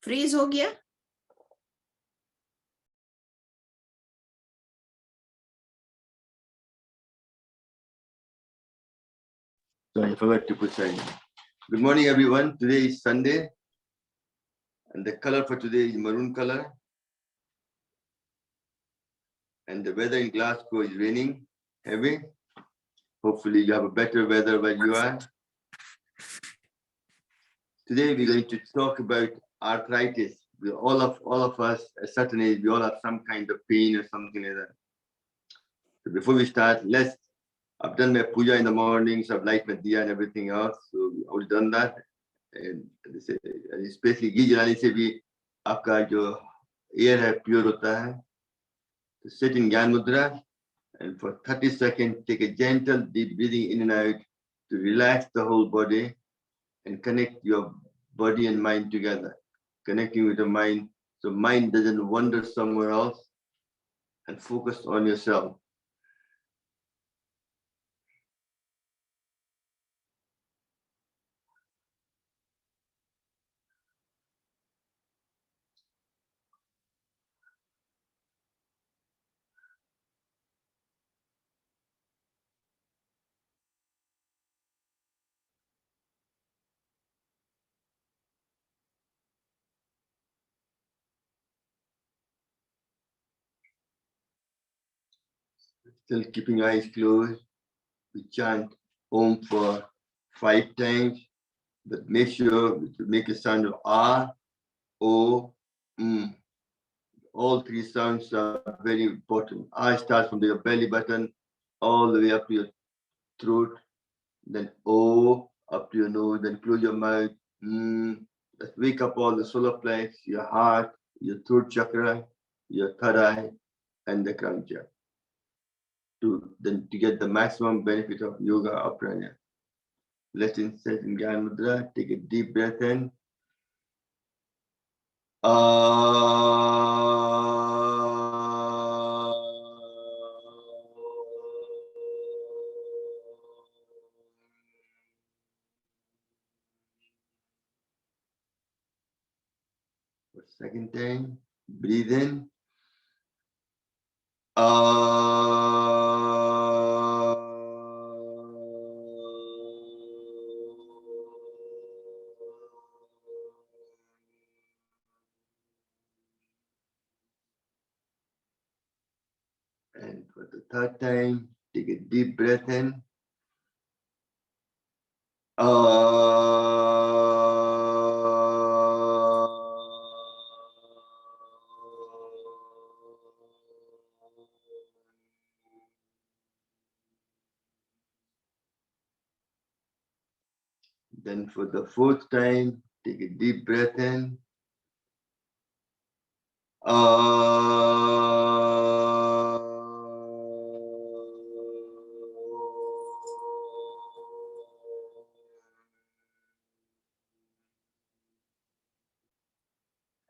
Freeze हो गया? Sorry, I forgot to put sign. Good morning, everyone. Today is Sunday, and the color for today is maroon color. And the weather in Glasgow is raining heavy. Hopefully, you have a better weather where you are. Today, we're going to talk about arthritis. All of us, at a certain age, we all have some kind of pain or something like that. So before we start, I've done my puja in the morning, so I've lighted my diya and everything else. So I've already done that. And especially घी जलाने से भी आपका जो air है pure होता है. So sit in Gyan Mudra, and for 30 seconds, take a gentle deep breathing in and out to relax the whole body and connect your body and mind together. Connecting with the mind, so mind doesn't wander somewhere else, and focus on yourself. Still keeping your eyes closed. We chant Om for 5 times, but make sure to make a sound of R, O, M. All 3 sounds are very important. I start from your belly button all the way up to your throat, then O up to your nose, then close your mouth. Let's wake up all the solar plex, your heart, your throat chakra, your third eye, and the crown chakra. To get the maximum benefit of yoga or pranayama. Let's sit in Gyan Mudra. Take a deep breath in. For second time, breathe in. And for the third time, take a deep breath in. Then for the fourth time, take a deep breath in.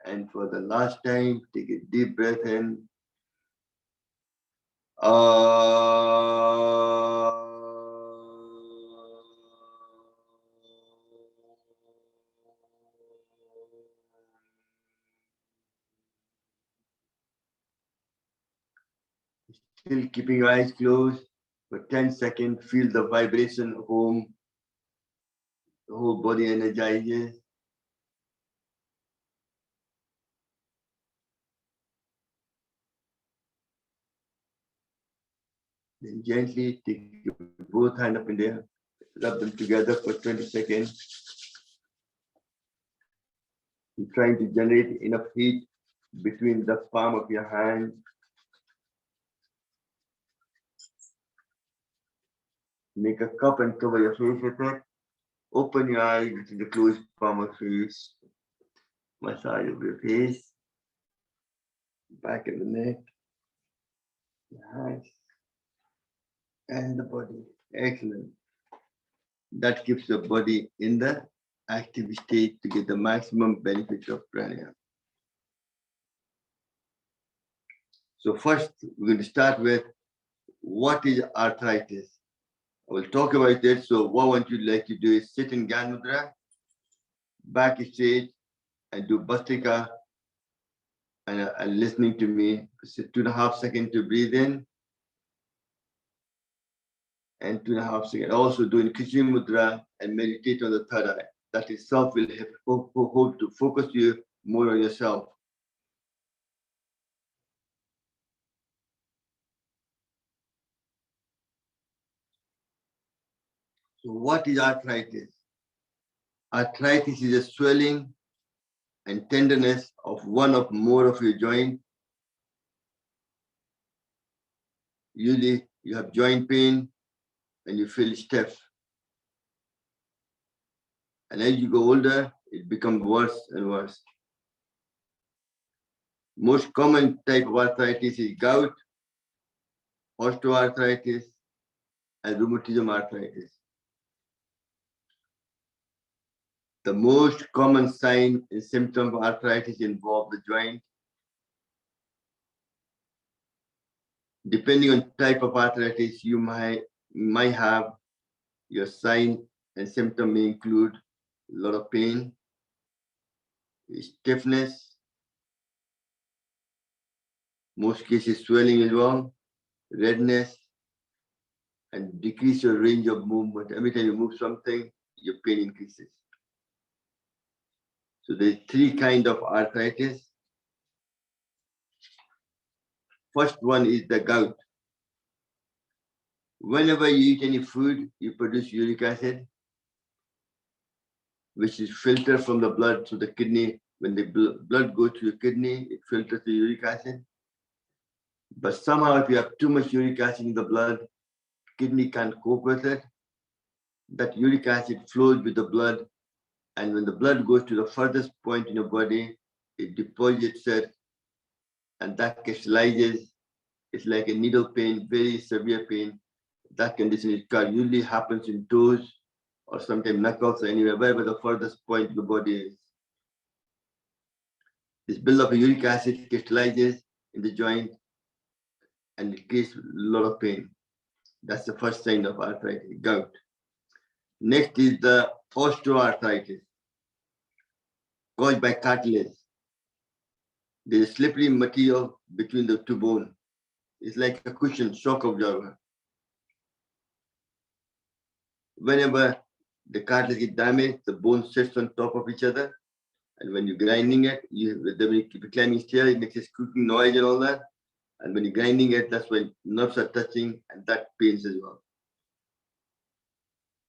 And for the last time, take a deep breath in. Still keeping your eyes closed for 10 seconds. Feel the vibration of home. The whole body energizes. Then gently take both hands up in there. Rub them together for 20 seconds. You're trying to generate enough heat between the palm of your hand. Make a cup and cover your face with it. Open your eyes with the closed palm of your face. Massage of your face. Back of the neck. The hands. And the body. Excellent. That keeps the body in the active state to get the maximum benefit of pranayama. So first, we're going to start with what is arthritis. I will talk about it. So what I want you to like to do is sit in Gyan Mudra, back straight, and do Bhastrika and listening to me. So 2.5 seconds to breathe in and 2.5 seconds. Also doing Krishi Mudra and meditate on the third eye. That itself will help to focus you more on yourself. So what is arthritis? Arthritis is a swelling and tenderness of one or more of your joint. Usually you have joint pain and you feel stiff. And as you go older, it becomes worse and worse. Most common type of arthritis is gout, osteoarthritis, and rheumatism arthritis. The most common sign and symptom of arthritis involve the joint. Depending on type of arthritis you might have, your sign and symptom may include a lot of pain, stiffness, most cases swelling as well, redness, and decrease your range of movement. Every time you move something, your pain increases. So there's 3 kinds of arthritis. First one is the gout. Whenever you eat any food, you produce uric acid, which is filtered from the blood to the kidney. When the blood goes to your kidney, it filters the uric acid. But somehow if you have too much uric acid in the blood, kidney can't cope with it. That uric acid flows with the blood, and when the blood goes to the furthest point in your body, it deposits it, and that crystallizes. It's like a needle pain, very severe pain. That condition is called, usually happens in toes or sometimes knuckles or anywhere, wherever the furthest point in the body is. This buildup of uric acid crystallizes in the joint and it creates a lot of pain. That's the first sign of arthritis, gout. Next is the osteoarthritis, caused by cartilage. There is slippery material between the 2 bones. It's like a cushion, shock absorber. Whenever the cartilage is damaged, the bone sits on top of each other. And when you're grinding it, when you keep climbing stairs, it makes a squeaking noise and all that. And when you're grinding it, that's when nerves are touching, and that pains as well.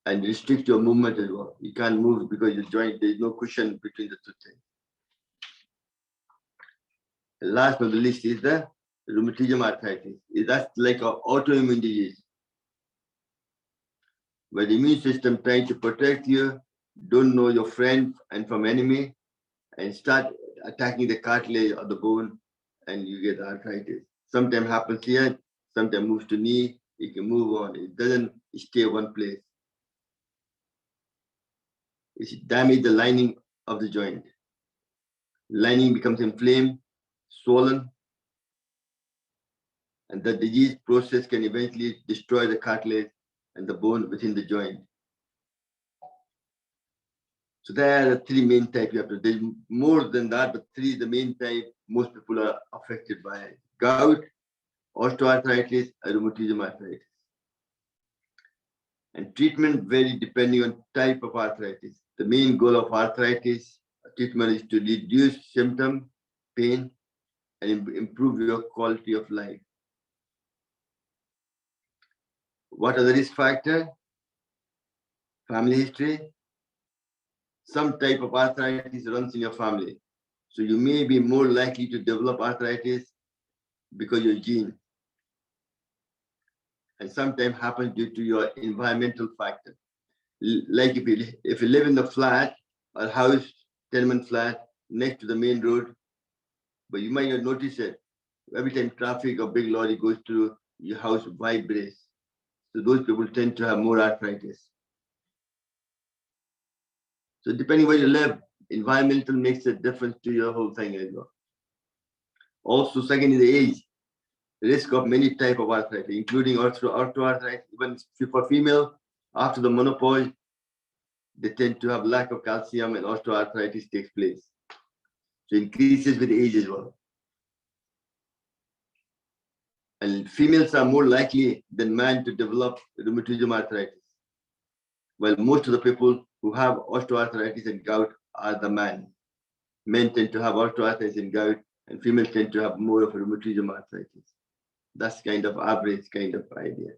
And restricts your movement as well. You can't move because your joint, there's no cushion between the 2 things. The last on the list is the rheumatism arthritis. That's like an autoimmune disease, where the immune system trying to protect you, don't know your friend and from enemy, and start attacking the cartilage or the bone, and you get arthritis. Sometimes happens here, sometimes moves to knee, you can move on. It doesn't stay one place. It damages the lining of the joint. Lining becomes inflamed, swollen, and the disease process can eventually destroy the cartilage and the bone within the joint. So there are the 3 main types you have to. There's more than that, but 3 is the main type most people are affected by: gout, osteoarthritis, and rheumatism arthritis. And treatment varies depending on type of arthritis. The main goal of arthritis treatment is to reduce symptom, pain, and improve your quality of life. What are the risk factors? Family history. Some type of arthritis runs in your family. So you may be more likely to develop arthritis because your gene. And sometimes happens due to your environmental factor. Like if you live in the flat or house, tenement flat next to the main road, but you might not notice it. Every time traffic or big lorry goes through, your house vibrates. So those people tend to have more arthritis. So depending where you live, environmental makes a difference to your whole thing as well. Also, second is the age. Risk of many types of arthritis, including osteoarthritis. Even for female, after the menopause, they tend to have lack of calcium and osteoarthritis takes place. So increases with age as well. And females are more likely than men to develop rheumatism arthritis. Well, most of the people who have osteoarthritis and gout are the men. Men tend to have osteoarthritis and gout, and females tend to have more of rheumatism arthritis. That's kind of average kind of idea.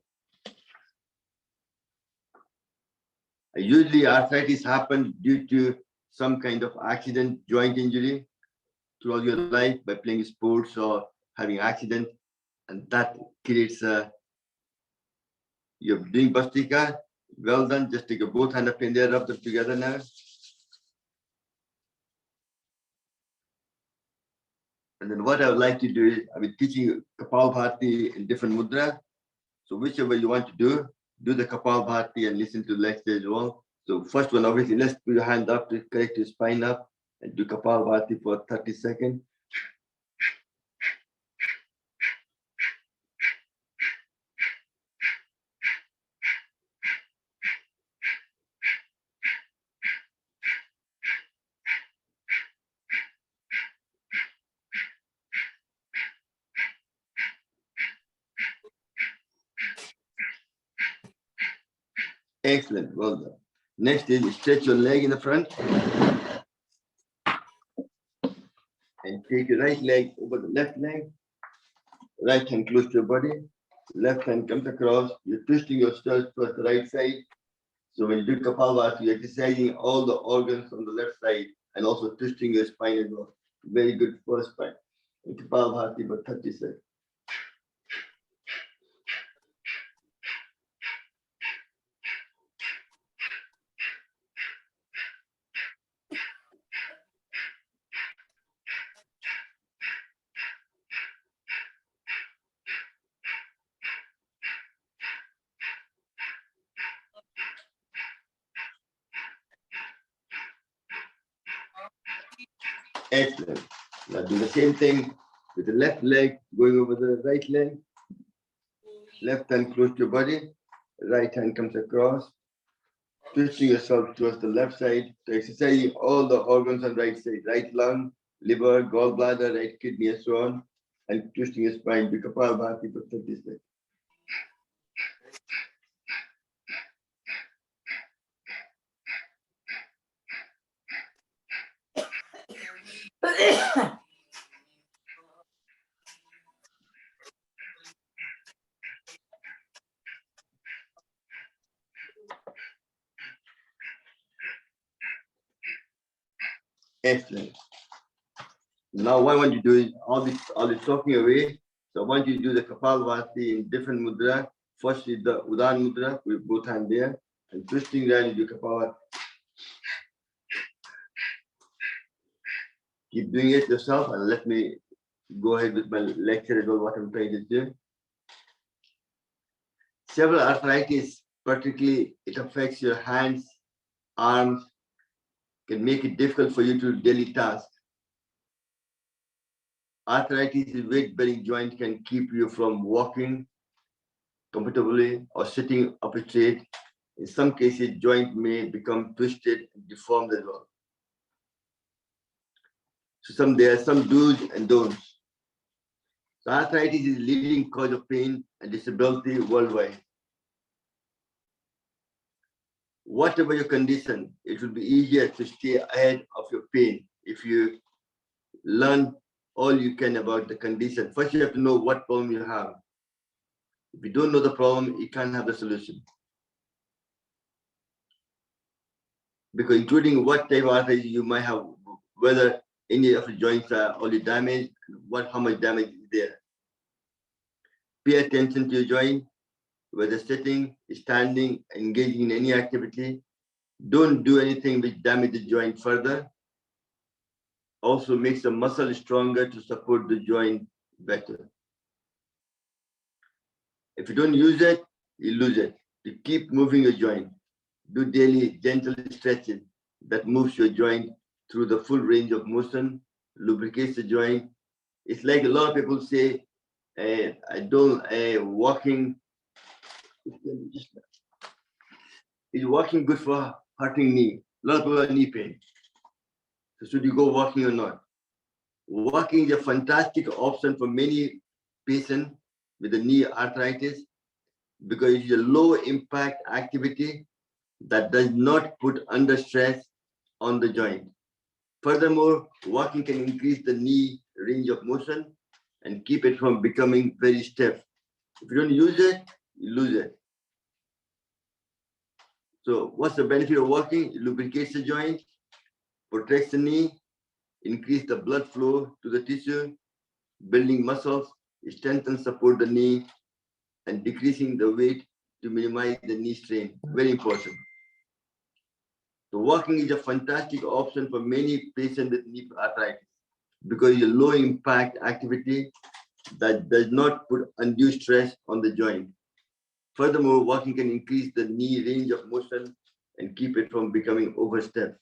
Usually arthritis happens due to some kind of accident, joint injury throughout your life by playing sports or having accident, and that creates you're doing Bhastika. Well done. Just take your both hand up in there, rub them together now. And then what I would like to do is I'll be teaching you Kapalbhati in different mudra. So whichever you want to do the Kapalbhati and listen to the lecture as well. So first one, obviously, let's put your hand up to correct your spine up and do Kapalbhati for 30 seconds. Excellent, well done. Next is stretch your leg in the front and take your right leg over the left leg. Right hand close to your body. Left hand comes across. You're twisting yourself towards the right side. So when you do Kapalbhati, you're exercising all the organs on the left side and also twisting your spine as well. Very good for spine. And Kapalbhati for 30 seconds. Excellent. Now do the same thing with the left leg going over the right leg. Left hand close to your body. Right hand comes across. Twisting yourself towards the left side. So exercising all the organs on the right side. Right lung, liver, gallbladder, right kidney, and so on. And twisting your spine. Do Kapalbhati for 30 seconds. Excellent. Now what I want you to do is all this talking away. So I want you to do the Kapalbhati in different mudra. First is the Udan mudra with both hands there. And twisting that, you do Kapalbhati. Keep doing it yourself and let me go ahead with my lecture as well, what I'm trying to do. Several arthritis, particularly it affects your hands, arms, can make it difficult for you to do daily tasks. Arthritis in weight-bearing joint can keep you from walking comfortably or sitting up straight. In some cases, joint may become twisted and deformed as well. So there are some do's and don'ts. So arthritis is the leading cause of pain and disability worldwide. Whatever your condition, it will be easier to stay ahead of your pain if you learn all you can about the condition. First, you have to know what problem you have. If you don't know the problem, you can't have the solution. Because including what type of arthritis you might have, whether any of the joints are already damaged, how much damage is there. Pay attention to your joint, whether sitting, standing, engaging in any activity. Don't do anything which damages the joint further. Also makes the muscle stronger to support the joint better. If you don't use it, you lose it. To keep moving your joint. Do daily gentle stretching that moves your joint through the full range of motion, lubricates the joint. It's like a lot of people say, walking is walking good for hurting knee. A lot of people have knee pain. So should you go walking or not? Walking is a fantastic option for many patients with the knee arthritis because it is a low impact activity that does not put under stress on the joint. Furthermore, walking can increase the knee range of motion and keep it from becoming very stiff. If you don't use it, you lose it. So what's the benefit of walking? It lubricates the joint, protects the knee, increase the blood flow to the tissue, building muscles, strengthen, support the knee, and decreasing the weight to minimize the knee strain. Very important. So walking is a fantastic option for many patients with knee arthritis because it's a low impact activity that does not put undue stress on the joint. Furthermore, walking can increase the knee range of motion and keep it from becoming overstiff.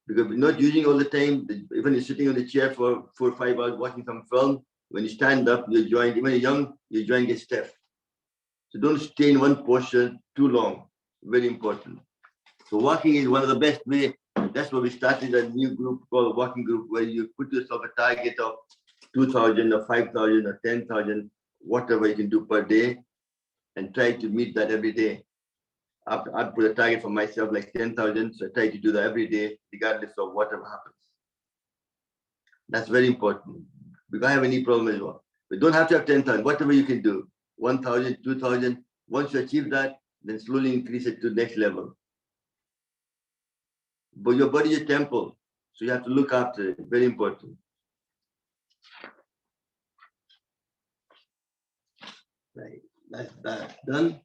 Because we're not using all the time, even you're sitting on the chair for 4 or 5 hours watching some film, when you stand up, your joint, even young, your joint gets stiff. So don't stay in one posture too long. Very important. So walking is one of the best ways. That's why we started a new group called Walking Group, where you put yourself a target of 2,000 or 5,000 or 10,000, whatever you can do per day, and try to meet that every day. I'd put a target for myself like 10,000, so I try to do that every day, regardless of whatever happens. That's very important. We don't have any problem as well. We don't have to have 10,000, whatever you can do, 1,000, 2,000. Once you achieve that, then slowly increase it to the next level. But your body is a temple, so you have to look after it. Very important. Right, that's that done.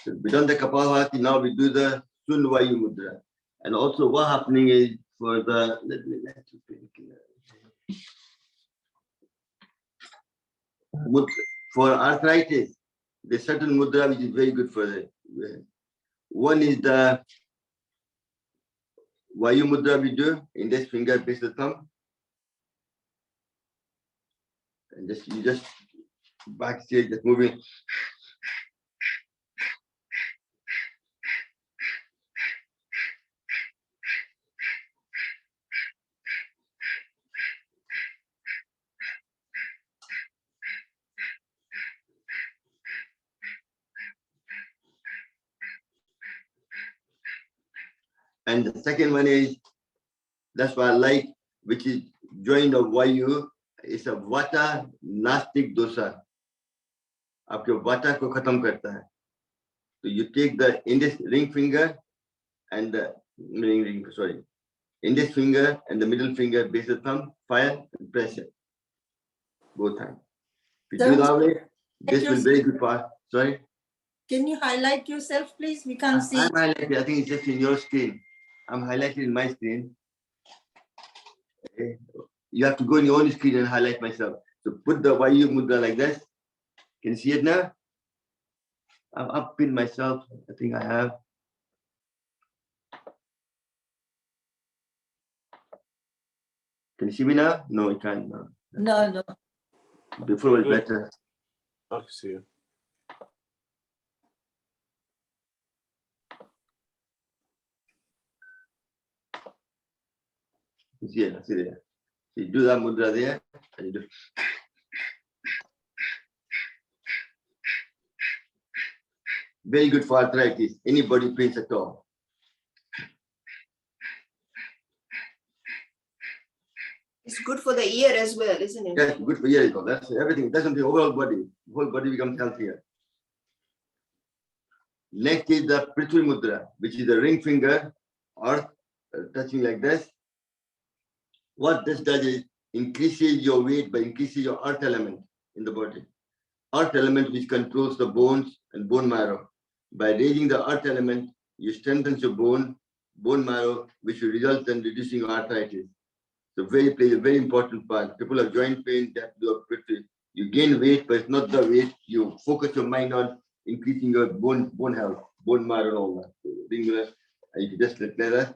So we done the Kapalbhati, now we do the Sunvayu Mudra. And also what happening is for the, for arthritis, there's certain mudra which is very good for it. One is the Vayu Mudra we do, index finger, base of the thumb. And you just backstage, just moving. And the second one is, that's what I like, which is joint of Vayu, is a Vata Nastic Dosa. आपके वाता को खत्म करता है. So you take the index ring finger and the index finger and the middle finger, base of the thumb, fire and press it both times. If you do that way, this will be very good part. Sorry. Can you highlight yourself, please? We can't see. I'm highlighting. I think it's just in your screen. I'm highlighting in my screen. Okay. You have to go in your own screen and highlight myself. So put the Vayu Mudra like this. Can you see it now? I've uppinned myself. I think I have. Can you see me now? No, you can't. No. Before was better. I can see you. See it, see there. So you do that mudra there, and you do. Very good for arthritis, any body pains at all. It's good for the ear as well, isn't it? Yes, good for ear as well. That's everything. That's the whole body. The whole body becomes healthier. Next is the Prithvi Mudra, which is the ring finger, earth touching like this. What this does is increases your weight by increasing your earth element in the body. Earth element which controls the bones and bone marrow. By raising the earth element, you strengthen your bone marrow, which will result in reducing arthritis. So plays a very important part. People have joint pain, that you gain weight, but it's not the weight. You focus your mind on increasing your bone health, bone marrow and all that. So, and you just let that.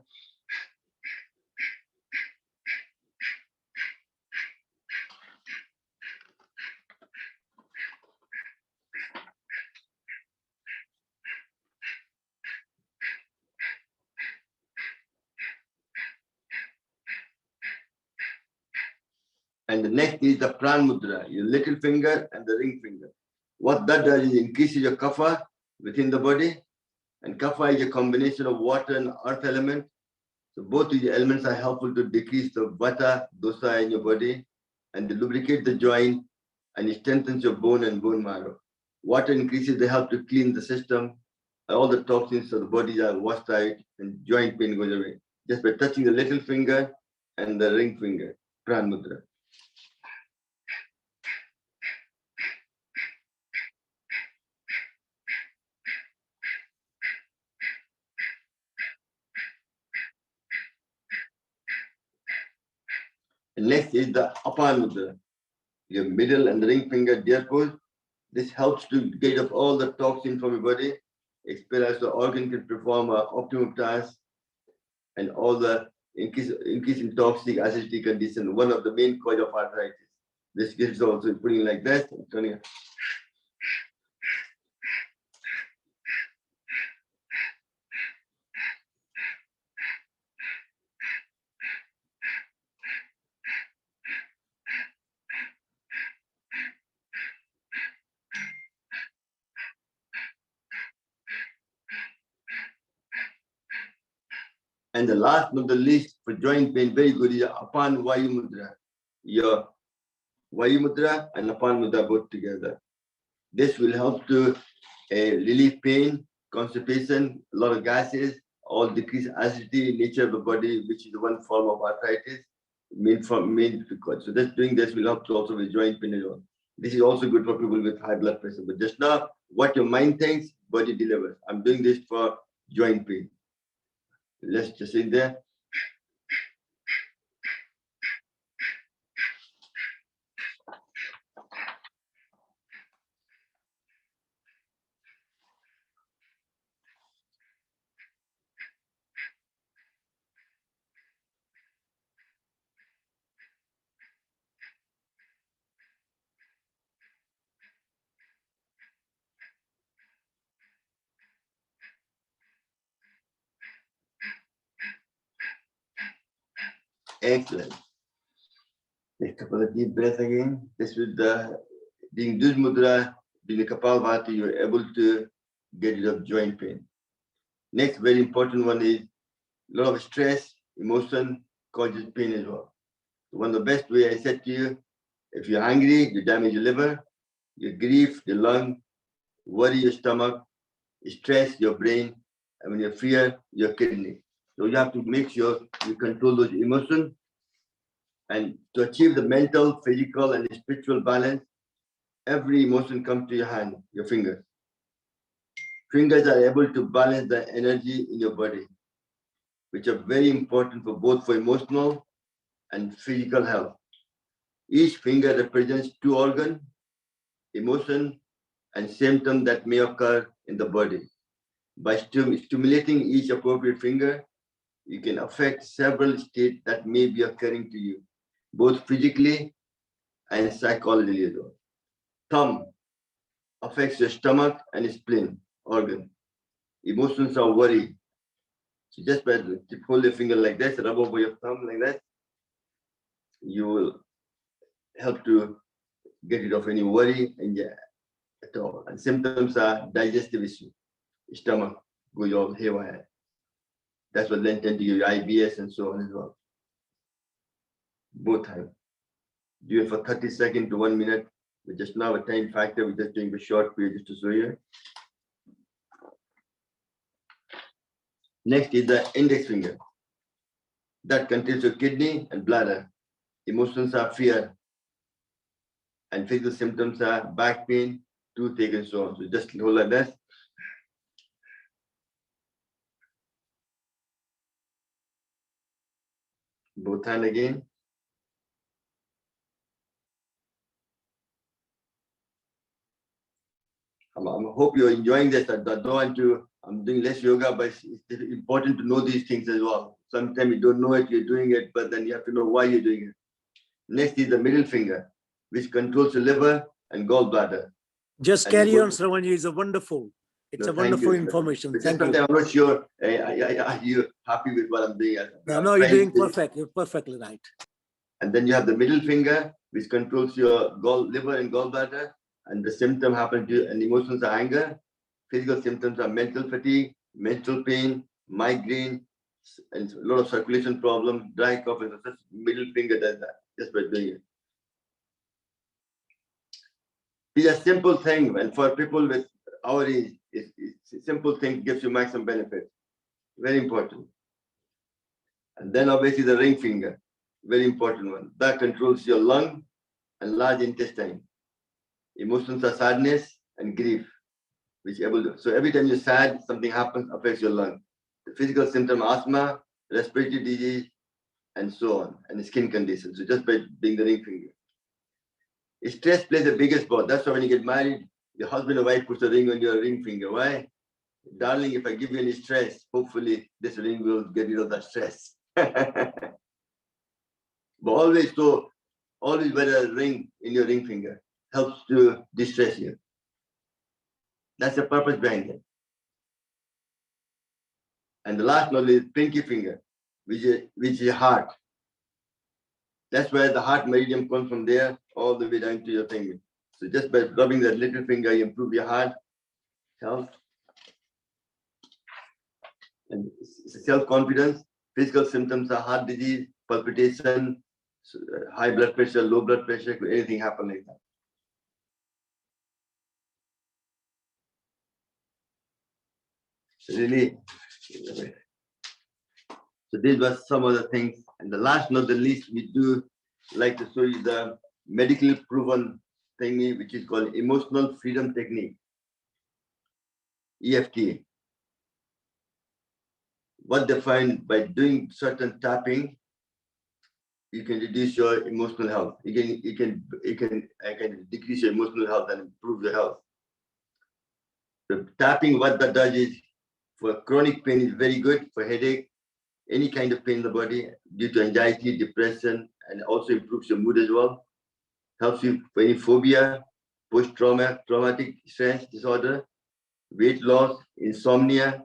And the next is the Pran Mudra, your little finger and the ring finger. What that does is increases your kapha within the body. And kapha is a combination of water and earth element. So both these elements are helpful to decrease the vata, dosa in your body, and they lubricate the joint, and it strengthens your bone and bone marrow. Water increases the help to clean the system. All the toxins of the body are washed out, and joint pain goes away. Just by touching the little finger and the ring finger, Pran Mudra. And next is the Apan Mudra, your middle and the ring finger deer pose. This helps to get off all the toxins from your body, expel the organ can perform an optimum task, and all the increase in toxic acidity condition, one of the main cause of arthritis. This is also putting like that, turning. And the last but not the least for joint pain, very good, is Apan Vayu Mudra. Your Vayu Mudra and Apan Mudra both together. This will help to relieve pain, constipation, a lot of gases, all decrease acidity in nature of the body, which is one form of arthritis. So doing this will help to also with joint pain as well. This is also good for people with high blood pressure. But just now, what your mind thinks, body delivers. I'm doing this for joint pain. Let's just sit there. Excellent. Take a couple of deep breaths again. This with the doing this mudra, doing the Kapalbhati, you're able to get rid of joint pain. Next, very important one is a lot of stress, emotion causes pain as well. So one of the best way I said to you, if you're hungry, you damage your liver, your grief, your lung, worry, your stomach, stress, your brain, and when you fear, your kidney. So you have to make sure you control those emotions. And to achieve the mental, physical, and spiritual balance, every emotion comes to your hand, your fingers. Fingers are able to balance the energy in your body, which are very important for both for emotional and physical health. Each finger represents two organs, emotion, and symptoms that may occur in the body. By stimulating each appropriate finger, you can affect several states that may be occurring to you, both physically and psychologically as well. Thumb affects your stomach and spleen organ. Emotions are worry. So just by hold your finger like this, rub over your thumb like that, you will help to get rid of any worry at all. And symptoms are digestive issue, stomach goes all haywire. That's what then tend to give you IBS and so on as well. Both times. Do it for 30 seconds to 1 minute. We just now a time factor. We're just doing a short period just to show you. Next is the index finger. That contains your kidney and bladder. Emotions are fear. And physical symptoms are back pain, toothache, and so on. So just hold like that. Both hands again. I hope you're enjoying this. I don't want to, I'm doing less yoga, but it's important to know these things as well. Sometimes you don't know it, you're doing it, but then you have to know why you're doing it. Next is the middle finger, which controls the liver and gallbladder. Just And carry on, Sravanji. It's a wonderful you. information. Thank I'm you. not sure, are you happy with what I'm doing? No, you're doing perfect. You're perfectly right. And then you have the middle finger, which controls your liver and gallbladder. And the symptom happen to you, and emotions are anger. Physical symptoms are mental fatigue, mental pain, migraine, and a lot of circulation problems, dry cough. And just middle finger does that, just by doing it. It's a simple thing, and for people with our age, it's a simple thing, gives you maximum benefit. Very important. And then obviously the ring finger, very important one. That controls your lung and large intestine. Emotions are sadness and grief, which able to. So every time you're sad, something happens, affects your lung. The physical symptom, asthma, respiratory disease, and so on, and skin conditions. So just by being the ring finger. Stress plays the biggest part. That's why when you get married, the husband or wife puts a ring on your ring finger. Why? Darling, if I give you any stress, hopefully this ring will get rid of that stress. But always wear a ring in your ring finger. Helps to distress you. That's the purpose behind it. And the last one is pinky finger, which is heart. That's where the heart meridian comes from there all the way down to your finger. So just by rubbing that little finger, you improve your heart health and self-confidence. Physical symptoms are heart disease, palpitation, high blood pressure, low blood pressure, could anything happen like that. So really, so these were some of the things. And the last, not the least, we do like to show you the medically proven thingy, which is called emotional freedom technique, EFT. What they find by doing certain tapping, you can reduce your emotional health. You can decrease your emotional health and improve your health. The tapping, what that does is, for chronic pain, is very good. For headache, any kind of pain in the body due to anxiety, depression, and also improves your mood as well. Helps you for any phobia, traumatic stress disorder, weight loss, insomnia,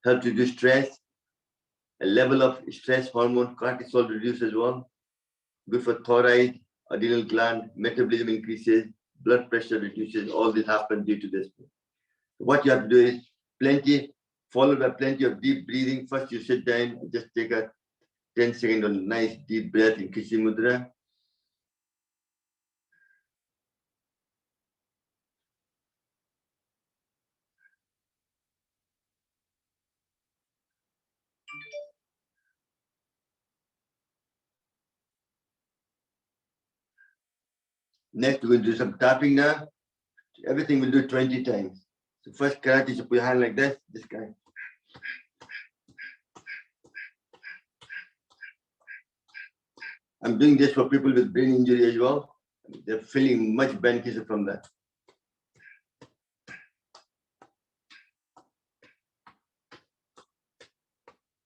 helps reduce stress. A level of stress hormone, cortisol, reduces as well. Good for thyroid, adrenal gland, metabolism increases, blood pressure reduces. All this happens due to this. What you have to do is followed by plenty of deep breathing. First, you sit down and just take a 10-second of nice deep breath in Kishi Mudra. Next, we're going to do some tapping now. Everything we'll do 20 times. So first karate, you put your hand like this guy. I'm doing this for people with brain injury as well. They're feeling much benefit from that.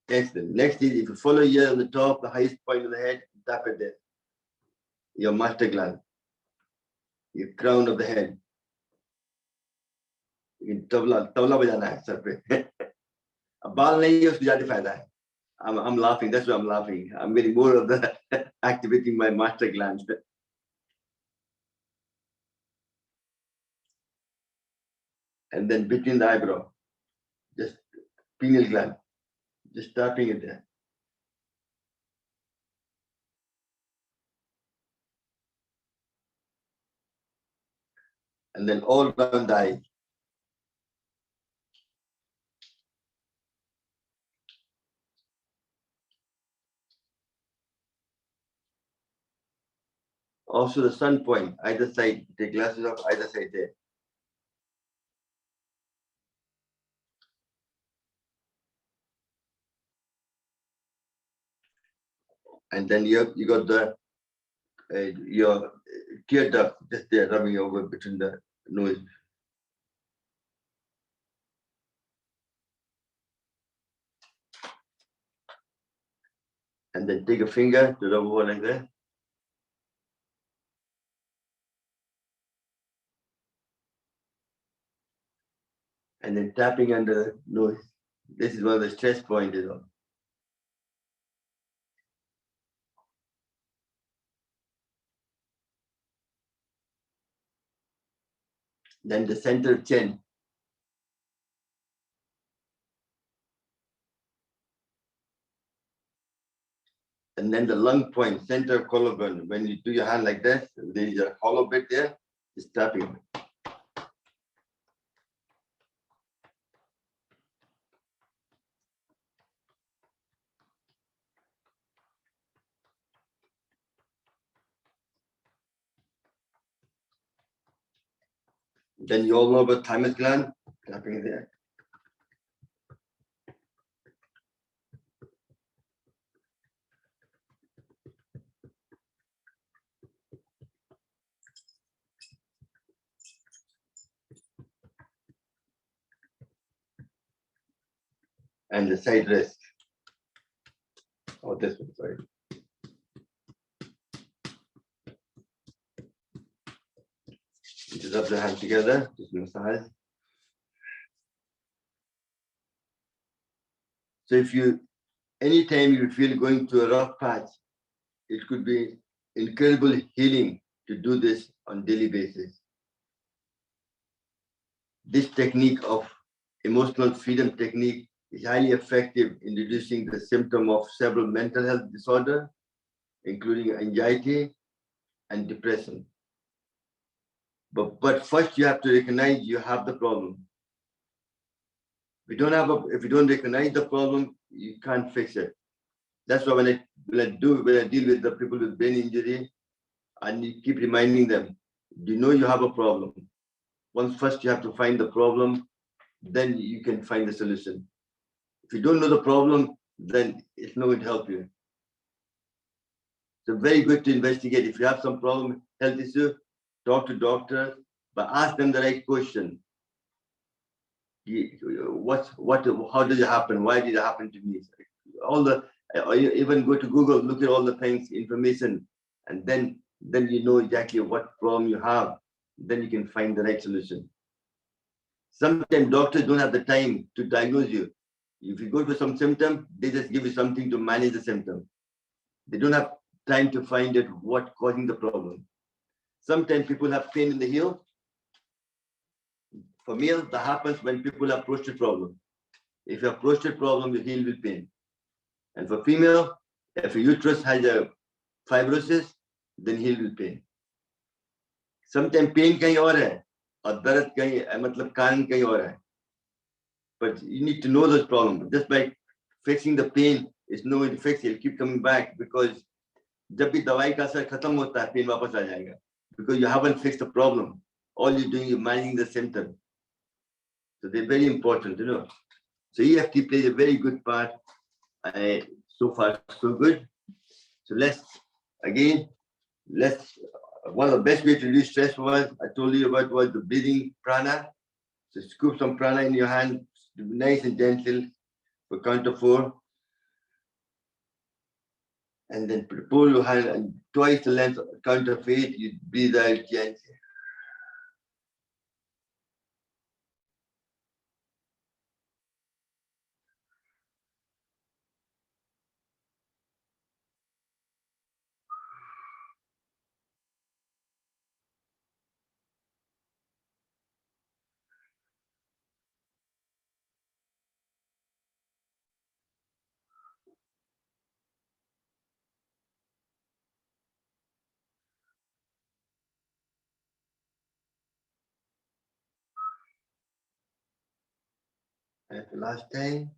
Excellent. Next is, if you follow here on the top, the highest point of the head, tap it there. Your master gland, your crown of the head. You can tawla bajana hai sar pe. Baal nahi hai, usko zyada fayda hai. I'm laughing. That's why I'm laughing. I'm getting more of the activating my master gland. And then between the eyebrow, just pineal gland, just tapping it there. And then all around the eye. Also the sun point, either side. Take glasses off, either side there. And then you got the your tear duct just there rubbing over between the nose. And then take a finger to rub over like that. And then tapping under the nose. This is one of the stress points. Then the center chin. And then the lung point, center collarbone. When you do your hand like this, there is a hollow bit there, it's tapping. Then you all know about thymus gland, tapping there. And the side wrist. Oh, this one, sorry. Just rub the hand together, just massage. So if you, anytime you feel going to a rough patch, it could be incredible healing to do this on daily basis. This technique of emotional freedom technique is highly effective in reducing the symptom of several mental health disorders, including anxiety and depression. But first you have to recognize you have the problem. If you don't recognize the problem, you can't fix it. That's why when I deal with the people with brain injury, and you keep reminding them, you know you have a problem. Once first you have to find the problem, then you can find the solution. If you don't know the problem, then it's not going to help you. So very good to investigate. If you have some problem, health issue, talk to doctors, but ask them the right question. How did it happen? Why did it happen to me? Even go to Google, look at all the things, information, and then you know exactly what problem you have. Then you can find the right solution. Sometimes doctors don't have the time to diagnose you. If you go for some symptom, they just give you something to manage the symptom. They don't have time to find out what's causing the problem. Sometimes people have pain in the heel. For males, that happens when people have prostate problem. If you have prostate problem, your heel will pain. And for female, if your uterus has a fibrosis, then heel will pain. Sometimes pain kahin aur hai, aur dard kahin, matlab karan kahin aur hai. But you need to know those problems. Just by fixing the pain, it's no way to fix it. It'll keep coming back because जब भी दवाई का असर खत्म होता है, pain वापस आ जाएगा. Because you haven't fixed the problem. All you're doing is managing the symptom. So they're very important, you know. So EFT plays a very good part. So far, so good. So one of the best ways to reduce stress was, I told you about, was the breathing prana. So scoop some prana in your hand, nice and gentle, for count of 4. And then pull your hand and twice the length, count of 8, you breathe out gently. And the last time.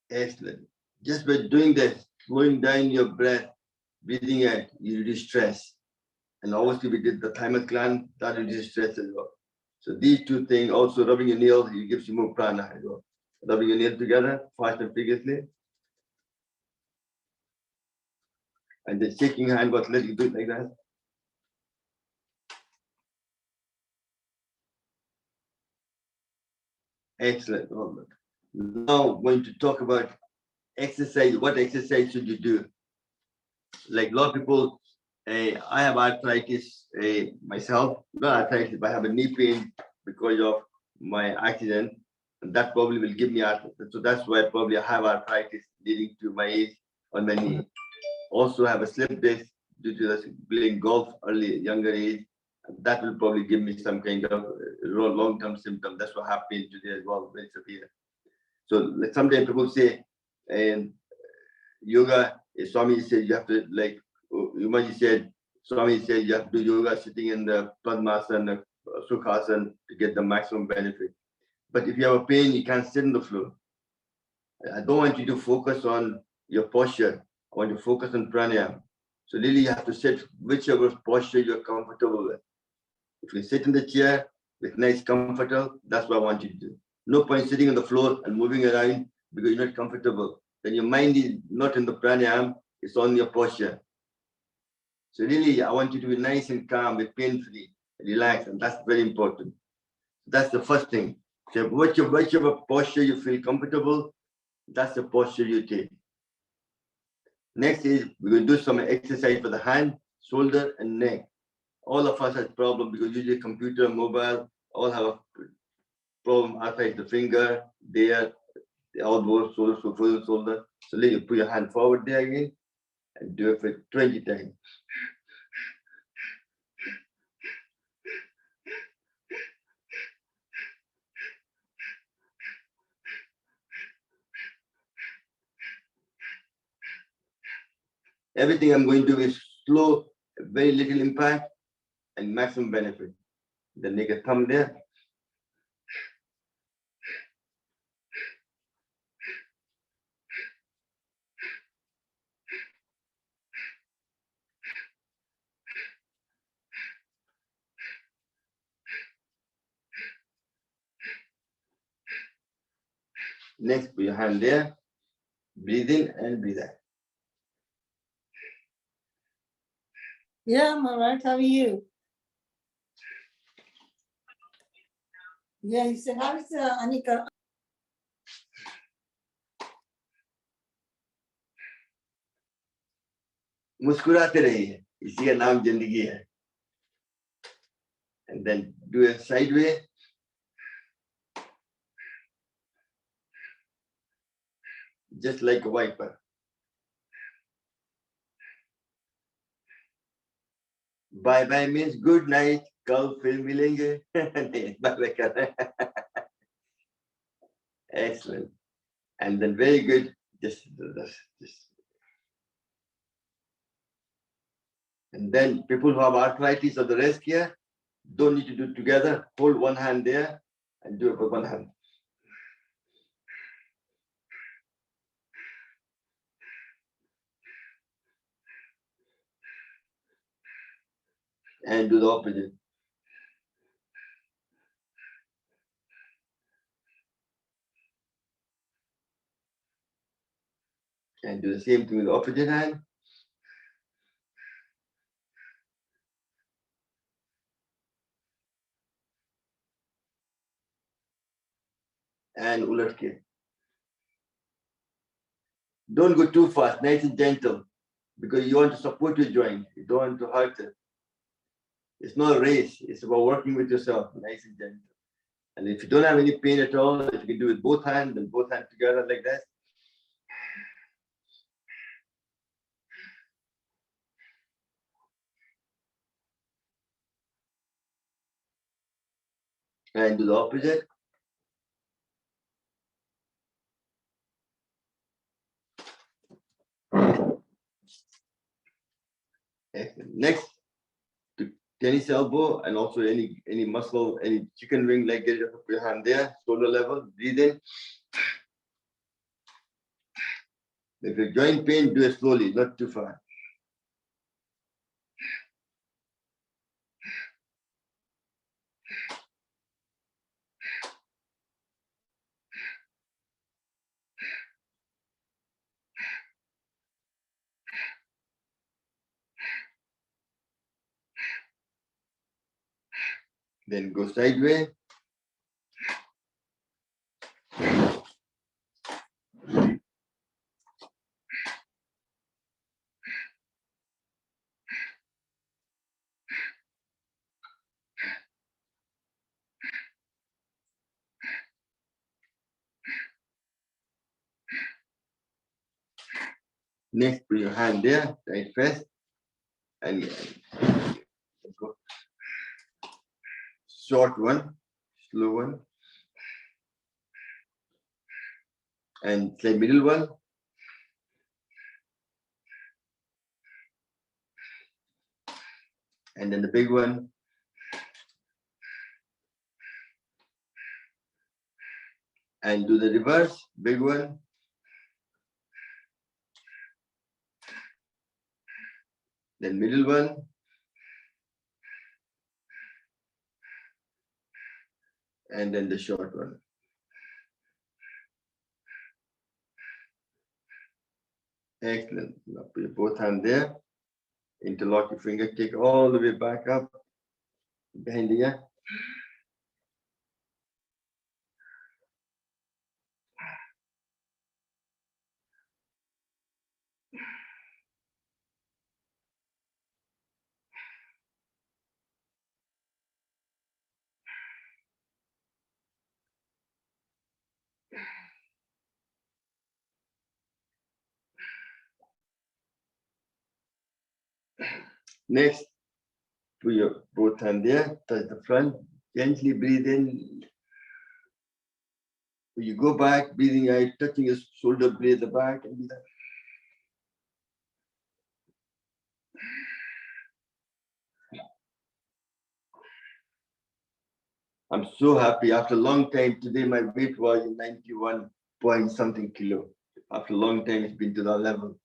Excellent. Just by doing that, slowing down your breath, breathing out, you reduce stress. And obviously we did the thymus gland, that reduces stress as well. So these two things, also rubbing your nail, it gives you more prana as well. Rubbing your nail together, fast and vigorously. And then shaking your hand, but let you do it like that. Excellent. Now I'm going to talk about exercise. What exercise should you do? Like a lot of people, I have arthritis myself, not arthritis, but I have a knee pain because of my accident. And that probably will give me arthritis. So that's why probably I have arthritis leading to my age on my knee. Also have a slip disc due to this playing golf early, younger age. That will probably give me some kind of long-term symptom. That's what happened today as well, very severe. So sometimes people say, and yoga, Swami said you have to, like Umaji said, Swami said you have to do yoga sitting in the Padmasana, Sukhasana to get the maximum benefit. But if you have a pain, you can't sit on the floor. I don't want you to focus on your posture. I want you to focus on pranayama. So really you have to sit whichever posture you're comfortable with. If you sit in the chair with nice comfortable, that's what I want you to do. No point sitting on the floor and moving around because you're not comfortable. Then your mind is not in the pranayama, it's on your posture. So really, I want you to be nice and calm, be pain-free, relax, and that's very important. That's the first thing. So whichever posture you feel comfortable, that's the posture you take. Next is we're going to do some exercise for the hand, shoulder, and neck. All of us have problem because usually computer, mobile, all have a problem outside the finger, there, the elbow, shoulder, shoulder. So let you put your hand forward there again and do it for 20 times. Everything I'm going to do is slow, very little impact, and maximum benefit. Then make a thumb there. Next, put your hand there. Breathe in and breathe out. Yeah, I'm all right. How are you? Yeah, he said, how is Anika? मुस्कुराते रहिए, इसी का नाम जिंदगी है. And then do a sideways. Just like a wiper. Bye bye means good night. कल फिर मिलेंगे. नहीं, bye bye कर रहे हैं. Excellent. And then very good. Just. And then people who have arthritis or the rest here don't need to do it together. Hold one hand there and do it with one hand. And do the opposite. And do the same thing with the opposite hand. And ulat ke. Don't go too fast, nice and gentle, because you want to support your joint. You don't want to hurt it. It's not a race. It's about working with yourself, nice and gentle. And if you don't have any pain at all, if you can do it both hands and both hands together like that. And do the opposite. Excellent. Next, to tennis elbow and also any muscle, any chicken wing leg, get it up your hand there, shoulder level, breathe in. If you joint pain, do it slowly, not too fast. Then go sideways. Next, put your hand there, tight fast. And go. Short one, slow one, and say middle one. And then the big one. And do the reverse, big one. Then middle one. And then the short one. Excellent. Now put your both hands there. Interlock your finger, take all the way back up behind the ear. Next, put your both hands there, touch the front, gently breathe in. When you go back, breathing out, touching your shoulder blade, the back, and do that. I'm so happy. After a long time, today my weight was 91 point something kilo. After a long time, it's been to that level.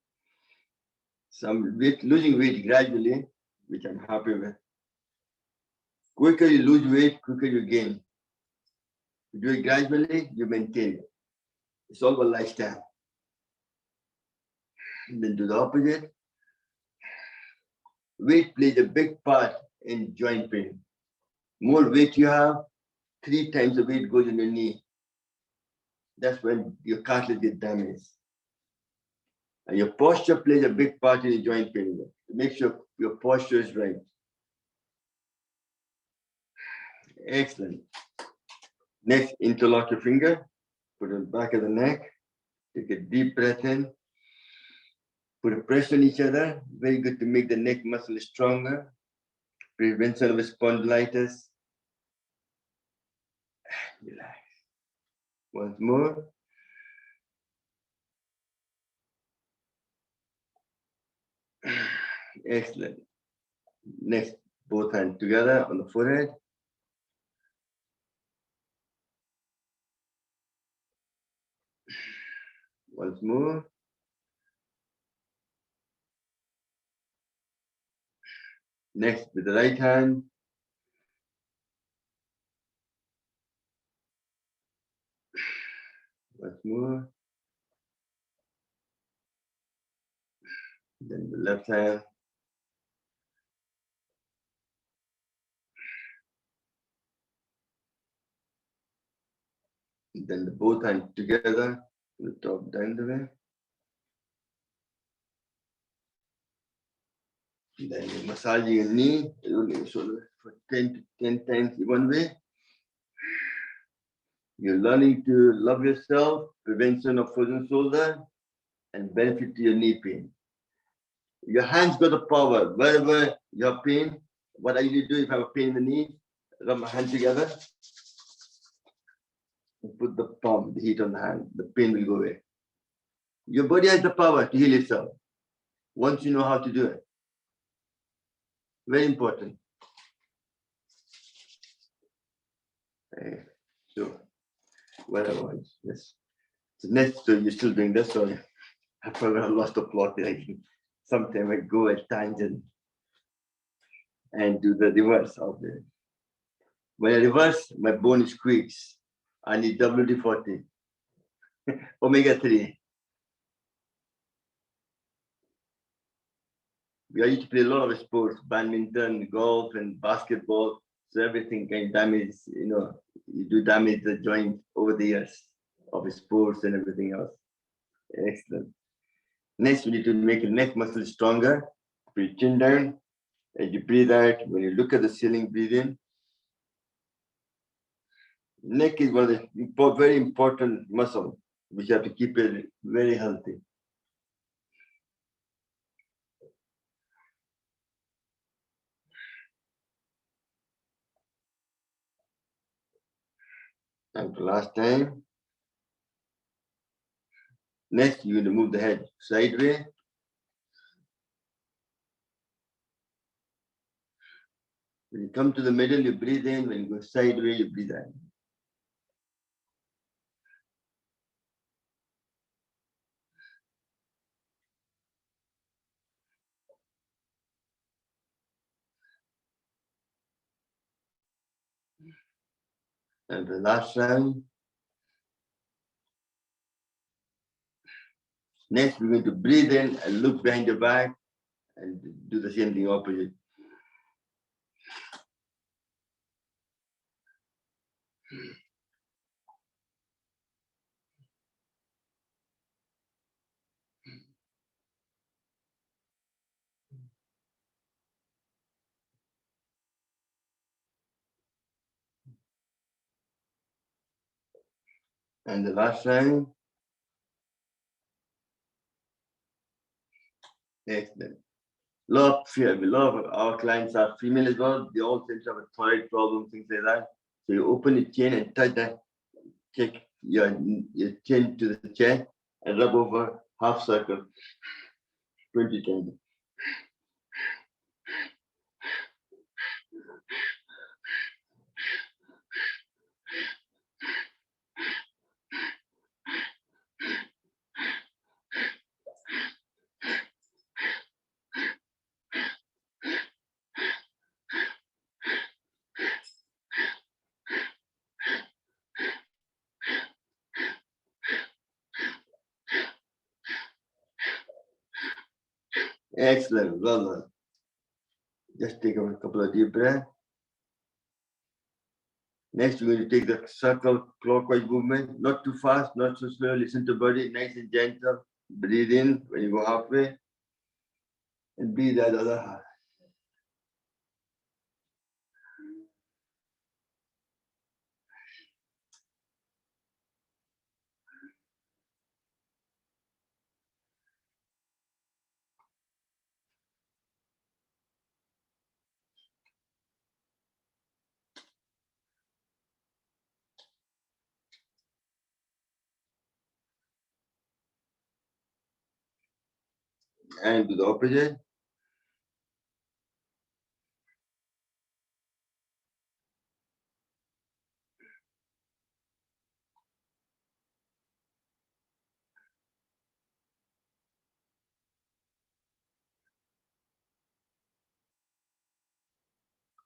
So I'm losing weight gradually, which I'm happy with. Quicker you lose weight, quicker you gain. You do it gradually, you maintain it. It's all about lifestyle. And then do the opposite. Weight plays a big part in joint pain. More weight you have, 3 times the weight goes in your knee. That's when your cartilage gets damaged. And your posture plays a big part in the joint pain. Make sure your posture is right. Excellent. Next, interlock your finger, put it on the back of the neck, take a deep breath in, put a pressure on each other. Very good to make the neck muscle stronger, prevention of spondylitis. Relax. Once more. Excellent. Next, both hands together on the forehead. Once more. Next, with the right hand. Once more. Then the left hand. Then the both hands together, the top down the way. Then you're massaging your knee, rolling your shoulder for 10 times one way. You're learning to love yourself, prevention of frozen shoulder, and benefit to your knee pain. Your hands got the power. Wherever you have pain, what I usually do if I have pain in the knee, rub my hands together and put the palm, the heat on the hand. The pain will go away. Your body has the power to heal itself once you know how to do it. Very important. Okay. So, what I want, yes. So next, so you're still doing this, sorry. I forgot I lost the plot. Sometimes I go at tangent and do the reverse of it. When I reverse, my bone squeaks. I need WD-40, omega-3. We used to play a lot of sports, badminton, golf, and basketball. So everything can damage, you do damage the joint over the years of sports and everything else. Excellent. Next, we need to make your neck muscle stronger. Put your chin down. As you breathe out, when you look at the ceiling, breathe in. Neck is one of the very important muscle, which you have to keep it very healthy. And last time. Next, you're going to move the head sideways. When you come to the middle, you breathe in. When you go sideways, you breathe out. And the last round. Next, we're going to breathe in and look behind your back and do the same thing opposite. And the last round. Excellent. A lot of our clients are female as well. They all tend to have a thyroid problem, things like that. So you open the chin and touch that, take your chin to the chest and rub over half circle 20 times. Excellent. Well done. Just take a couple of deep breaths. Next, we're going to take the circle clockwise movement, not too fast, not too slow. Listen to body, nice and gentle. Breathe in when you go halfway, and breathe out the other half. And do the opposite.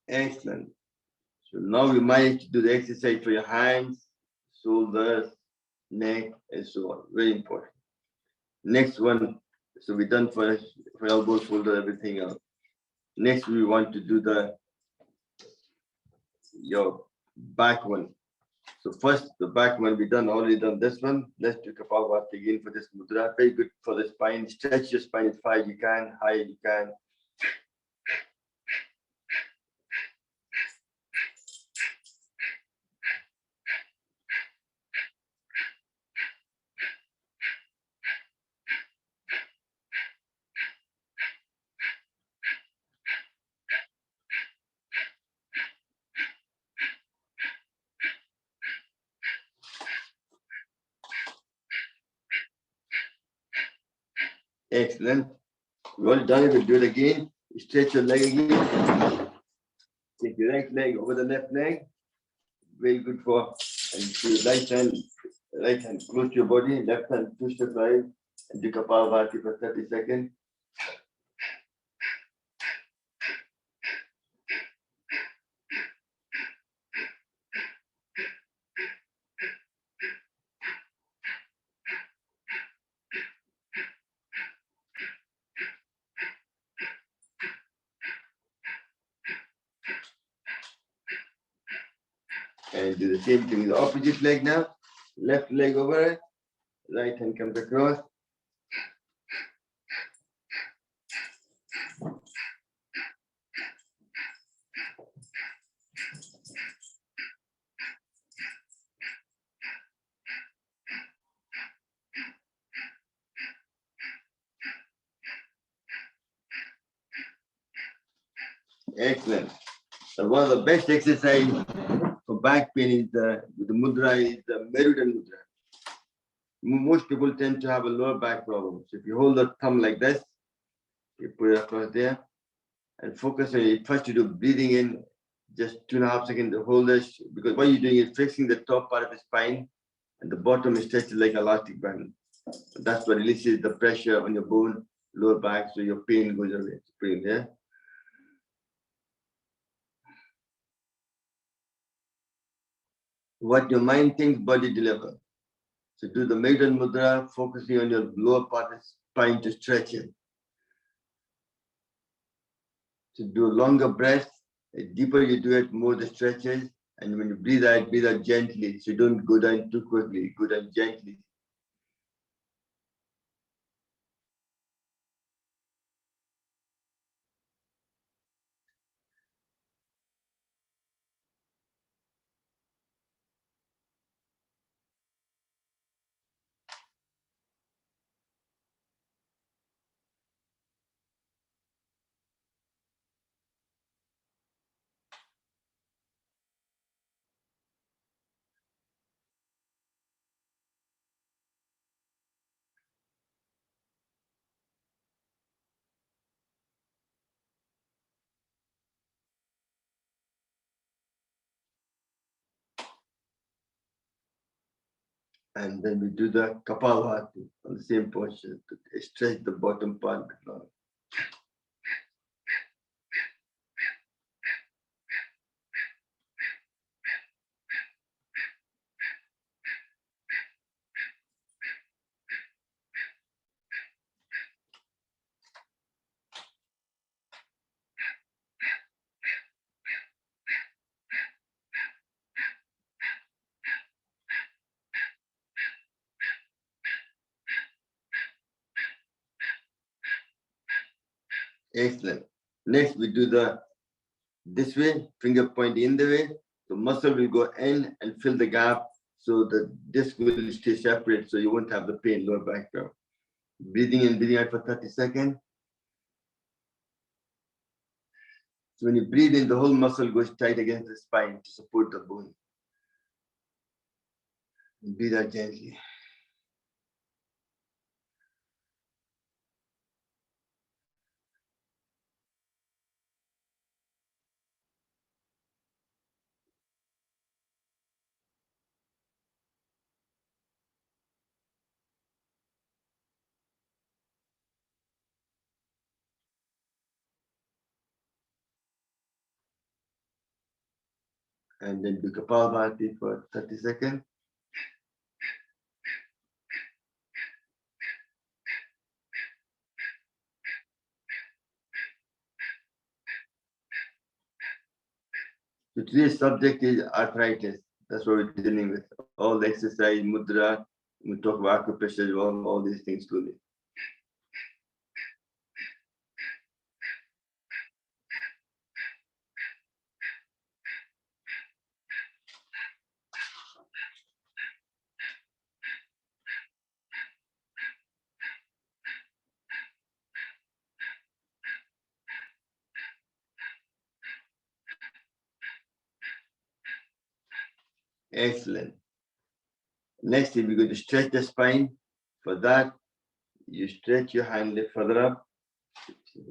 Excellent. So now we managed to do the exercise for your hands, shoulders, neck, and so on. Very important. Next one, so we're done for elbow, shoulder, everything else. Next, we want to do your back one. So first, the back one, we already done this one. Let's do Kapalabhati again for this mudra. Very good for the spine. Stretch your spine as far as you can, high as you can. Excellent. We all done it. We'll do it again. Stretch your leg again. Take your right leg over the left leg. Very good for, and to your right hand close to your body, left hand twist the side, and do Kapalabhati for 30 seconds. And do the same thing with the opposite leg now. Left leg over it, right hand comes across. Excellent. So one of the best exercises for back pain is with the mudra is the Merudan mudra. Most people tend to have a lower back problem. So if you hold the thumb like this, you put it across there and focus on it. First you do breathing in, just 2.5 seconds to hold this, because what you're doing is fixing the top part of the spine and the bottom is stretched like elastic band. That's what releases the pressure on your bone, lower back, so your pain goes away. Put it there. What your mind thinks, body deliver. So do the Maiden Mudra, focusing on your lower part of the spine to stretch it. To do a longer breath, the deeper you do it, more the stretches. And when you breathe out gently. So you don't go down too quickly, go down gently. And then we do the Kapalbhati on the same posture to stretch the bottom part of the lung. Excellent. Next, we do this way, finger point in the way. The muscle will go in and fill the gap, so the disc will stay separate, so you won't have the pain, lower back down. Breathing in, breathing out for 30 seconds. So when you breathe in, the whole muscle goes tight against the spine to support the bone. And breathe out gently. And then do Kapalbhati for 30 seconds. So today's subject is arthritis. That's what we're dealing with. All the exercise, mudra, we talk about acupressure, all these things slowly. Excellent. Next, we're going to stretch the spine. For that, you stretch your hand leg further up.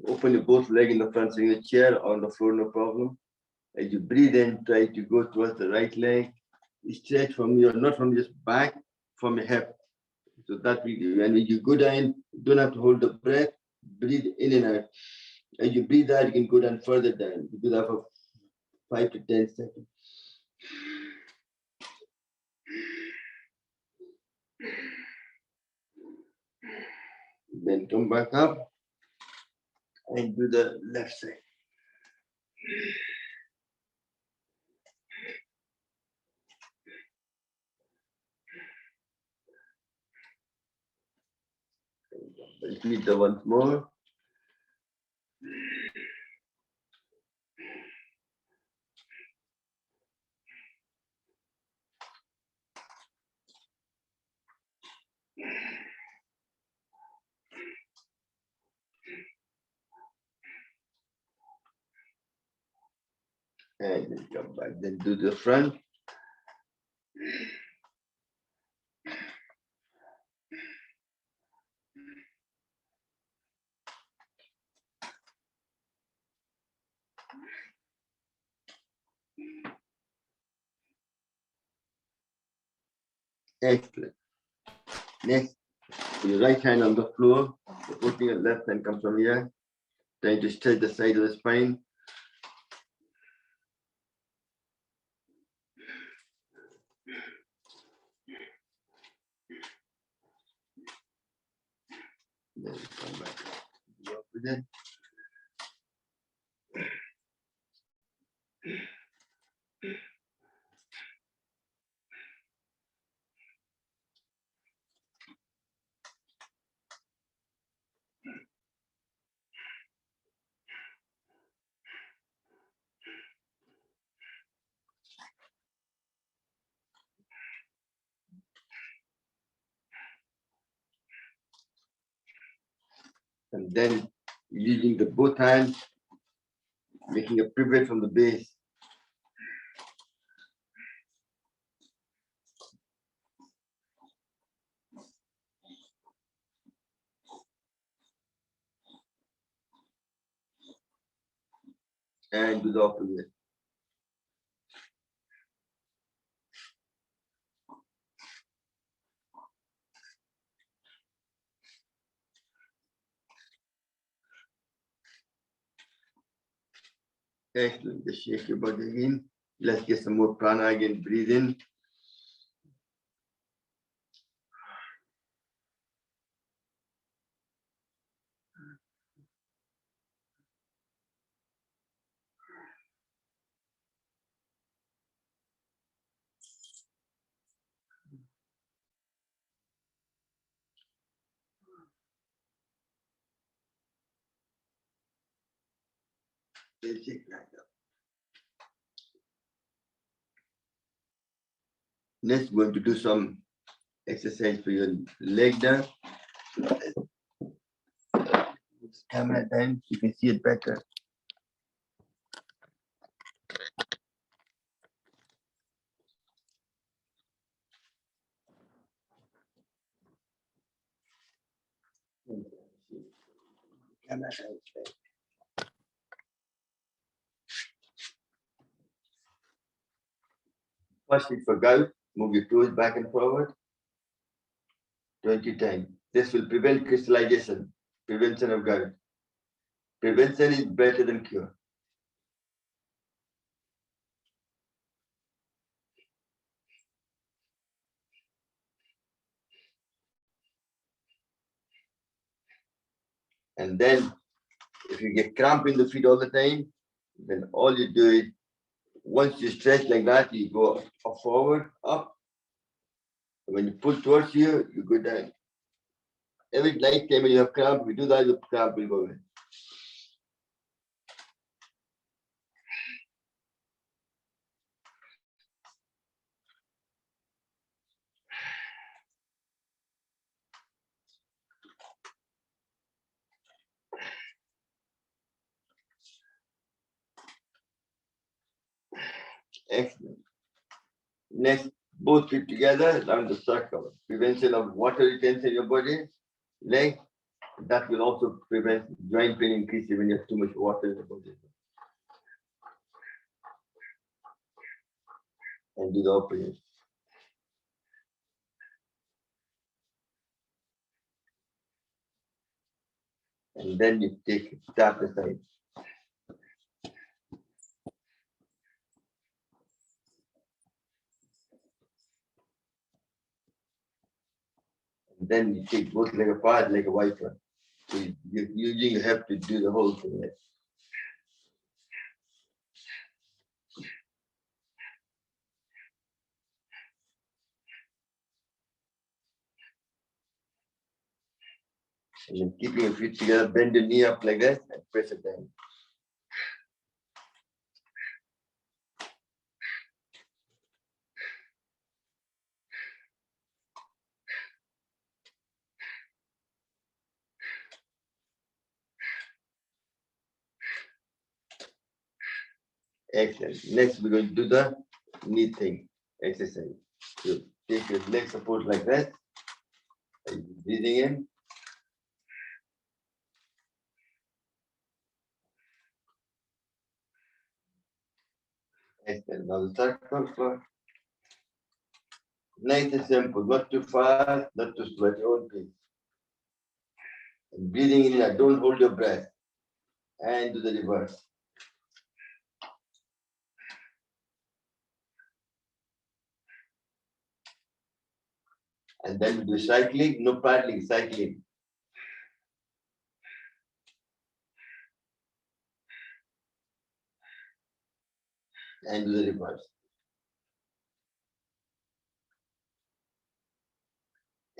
Open your both leg in the front, sitting in the chair or on the floor, no problem. As you breathe in, try to go towards the right leg. You stretch from your, not from just back, from your hip. So that we do. And when you go down, you don't have to hold the breath. Breathe in and out. As you breathe out, you can go down further down. You do that for 5 to 10 seconds. Then come back up and do the left side. Repeat that once more. And then come back, then do the front. Excellent. Next, put your right hand on the floor, putting your left hand comes from here. Trying to stretch the side of the spine. Then come back. Go up with it. And then using the both hands, making a pivot from the base. And do the opposite. Excellent. Just shake your body again. Let's get some more prana again. Breathe in. Then shake back up. Next, we're going to do some exercise for your leg down. Camera down, you can see it better. Camera down. First is for gout. Move your toes back and forward 20 times. This will prevent crystallization, prevention of gout. Prevention is better than cure. And then if you get cramp in the feet all the time, then all you do is once you stretch like that, you go up forward, up. And when you pull towards you, you go down. Every night time when you have cramp, we do that, the cramp will go away. Excellent. Next, both feet together around the circle. Prevention of water retention in your body, leg. That will also prevent joint pain increase when you have too much water in the body. And do the opposite. And then you tap the side. And then you take both leg apart like a wiper. So you're using your hip to do the whole thing. And then keeping your feet together, bend your knee up like that and press it down. Excellent. Next, we're going to do the knee thing exercise. So take your leg support like that. And breathing in. Excellent. Now the circle for Nice and simple, not too fast, not too slow, at your own pace. And breathing in and out, don't hold your breath. And do the reverse. And then we do cycling, no paddling, cycling. And do the reverse.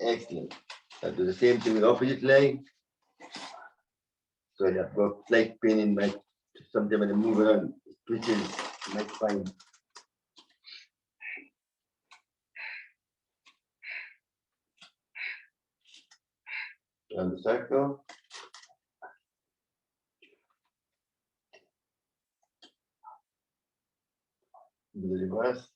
Excellent. I'll do the same thing with opposite leg. So I've got slight pain in my, sometimes when I move around, it twitches my spine. Around the circle. Do the reverse.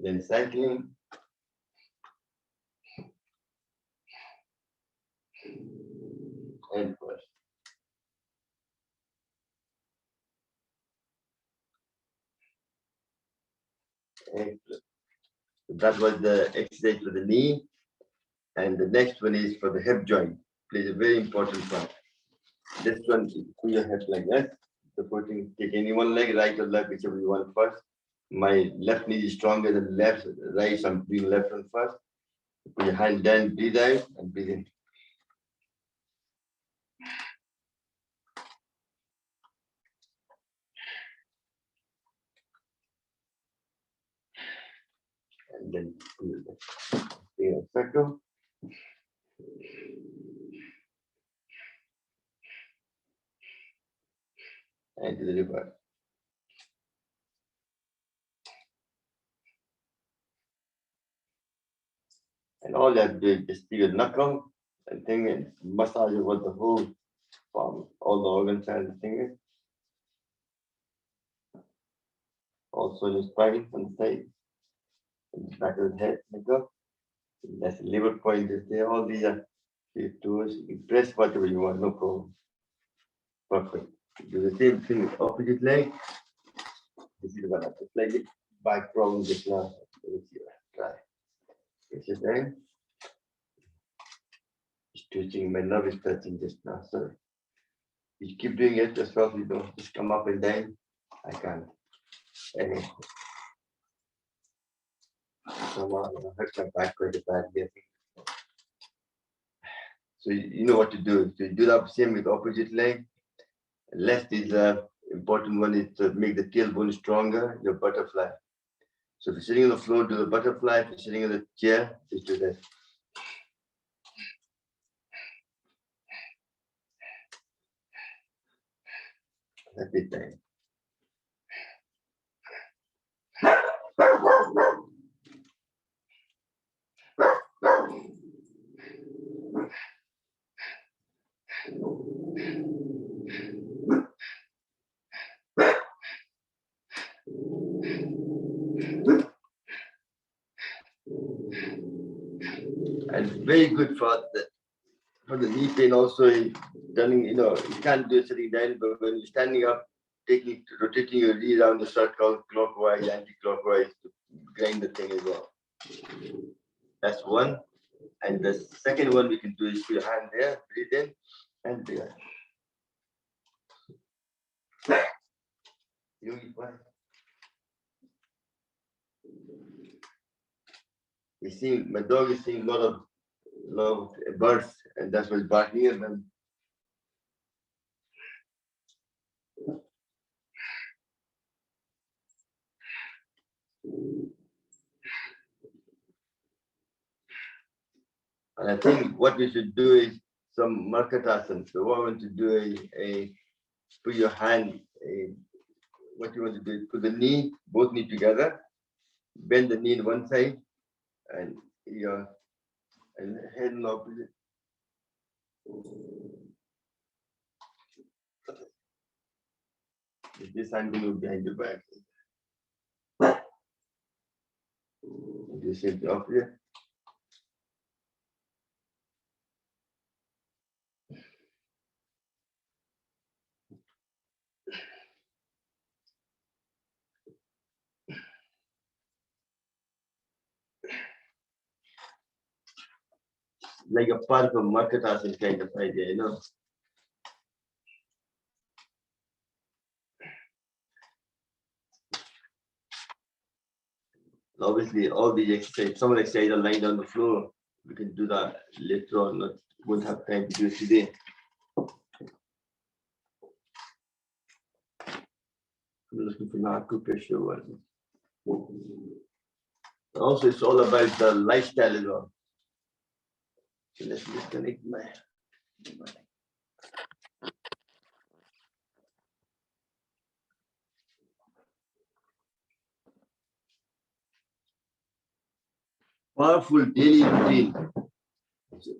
Then cycling. And first. Excellent. So that was the exercise for the knee. And the next one is for the hip joint. Plays a very important part. This one, you put your head like that. Supporting, take any one leg, right or left, whichever you want first. My left knee is stronger than left, right, so I'm doing left one first. Put your hand down, breathe out and breathe in. And then take a circle. And to the reverse. And all that do is just do your knuckle and thing and massage over the whole palm, all the organs and the fingers. Also your spine on the side, and the back of the head, like that. That's the liver point is there. All these are your toes. You can press whatever you want, no problem. Perfect. Do the same thing with opposite leg. This is what I have to play it. Back problem just now. Let's see. Try. It's just there. Stretching, my nerve is touching just now. Sorry. You keep doing it as well. You don't just come up and down. I can't. Anyway. Come on, I hurt my back quite a bad here. So you know what to do. So you do the same with opposite leg. Left is important one is to make the tailbone stronger, your butterfly. So if you're sitting on the floor, do the butterfly. If you're sitting in the chair, just do this. That's it time. And very good for the knee pain also. Turning, you can't do it sitting down, but when you're standing up, rotating your knee around the circle, clockwise, anti-clockwise, to grind the thing as well. That's one. And the second one we can do is put your hand there, breathe in, and breathe out. You see, my dog is seeing a lot of birds, and that's what's barking at them. And I think what we should do is some markatasana. So what I want to do is put your hand, what you want to do is put the knee, both knee together, bend the knee to one side, and your head and opposite. This hand will move behind your back. Do the same thing opposite. like a part of a market asset kind of idea, you know. Obviously, all these exercises, some of the exercises are lying down the floor. We can do that later on. Not won't have time to do it today. I'm looking for an acupressure one. Also, it's all about the lifestyle as well. So let's disconnect my. Powerful daily routine. So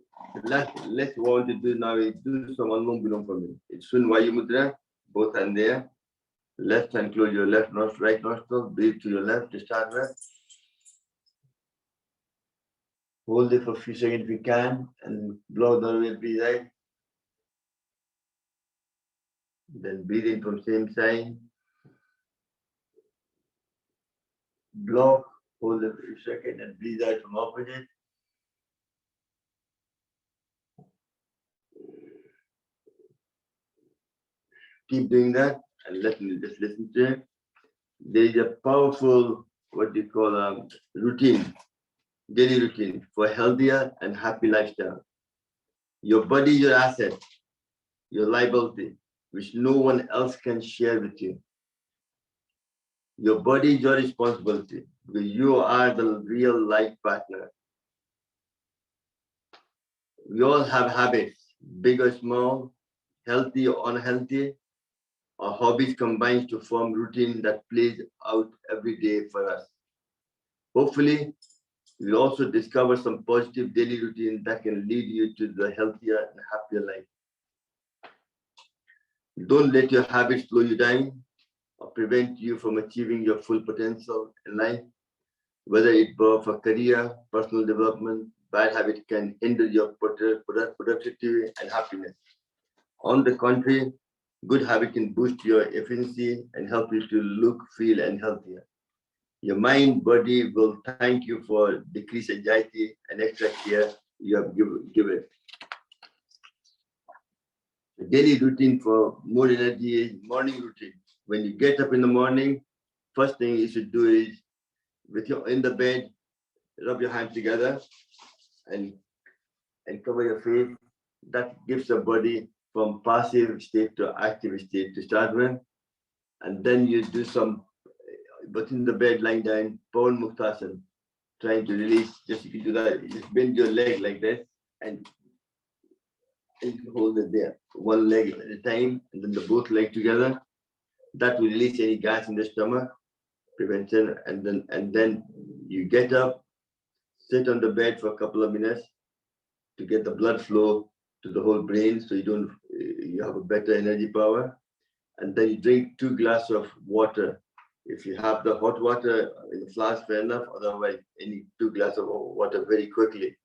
let's want to do now is do some Anulom Vilom for me. It's Sun Vayu Mudra, both hand there. Left hand close your left nostril, right nostril, breathe to your left to start with. Hold it for a few seconds if you can, and blow the way, breathe out. Then breathe in from same side. Blow, hold it for a second, and breathe out from opposite. Keep doing that, and let me just listen to it. There is a powerful, what do you call, routine, daily routine for healthier and happy lifestyle. Your body is your asset, your liability, which no one else can share with you. Your body is your responsibility because you are the real life partner. We all have habits, big or small, healthy or unhealthy. Our hobbies combine to form routine that plays out every day for us. Hopefully, you'll also discover some positive daily routine that can lead you to the healthier and happier life. Don't let your habits slow you down or prevent you from achieving your full potential in life. Whether it be for career, personal development, bad habits can hinder your productivity and happiness. On the contrary, good habit can boost your efficiency and help you to look, feel, and healthier. Your mind, body will thank you for decreased anxiety and extra care you have given. The daily routine for more energy is morning routine. When you get up in the morning, first thing you should do is, with your in the bed, rub your hands together and cover your face. That gives the body from passive state to active state to start with. And then you do some, but in the bed, lying down, Pawan Muktasan, trying to release, just you can do that, you just bend your leg like this and hold it there, one leg at a time, and then the both legs together. That will release any gas in the stomach, prevention, and then you get up, sit on the bed for a couple of minutes to get the blood flow to the whole brain, so you have a better energy power. And then you drink 2 glasses of water. If you have the hot water in the flask, fair enough. Otherwise, any 2 glasses of water very quickly.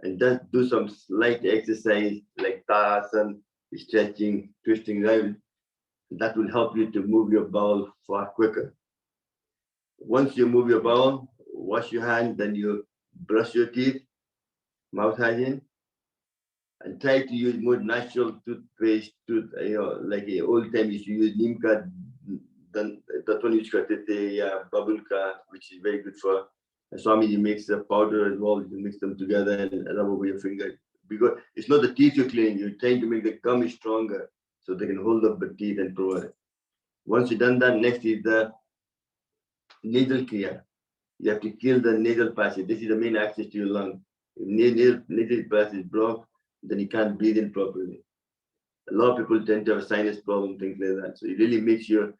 And just do some light exercise like Tarasan, stretching, twisting around. That will help you to move your bowel far quicker. Once you move your bowel, wash your hands, then you brush your teeth, mouth hygiene, and try to use more natural toothpaste, like the old time used to use Nimka, that one used to Babulka, which is very good for. Swamiji makes the powder as well. You mix them together and rub over your finger. Because it's not the teeth you're cleaning, you're trying to make the gum stronger so they can hold up the teeth and provide it. Once you've done that, next is the nasal kriya. You have to kill the nasal passage. This is the main access to your lung. If nasal passage is blocked, then you can't breathe in properly. A lot of people tend to have a sinus problem, things like that. So it really makes sure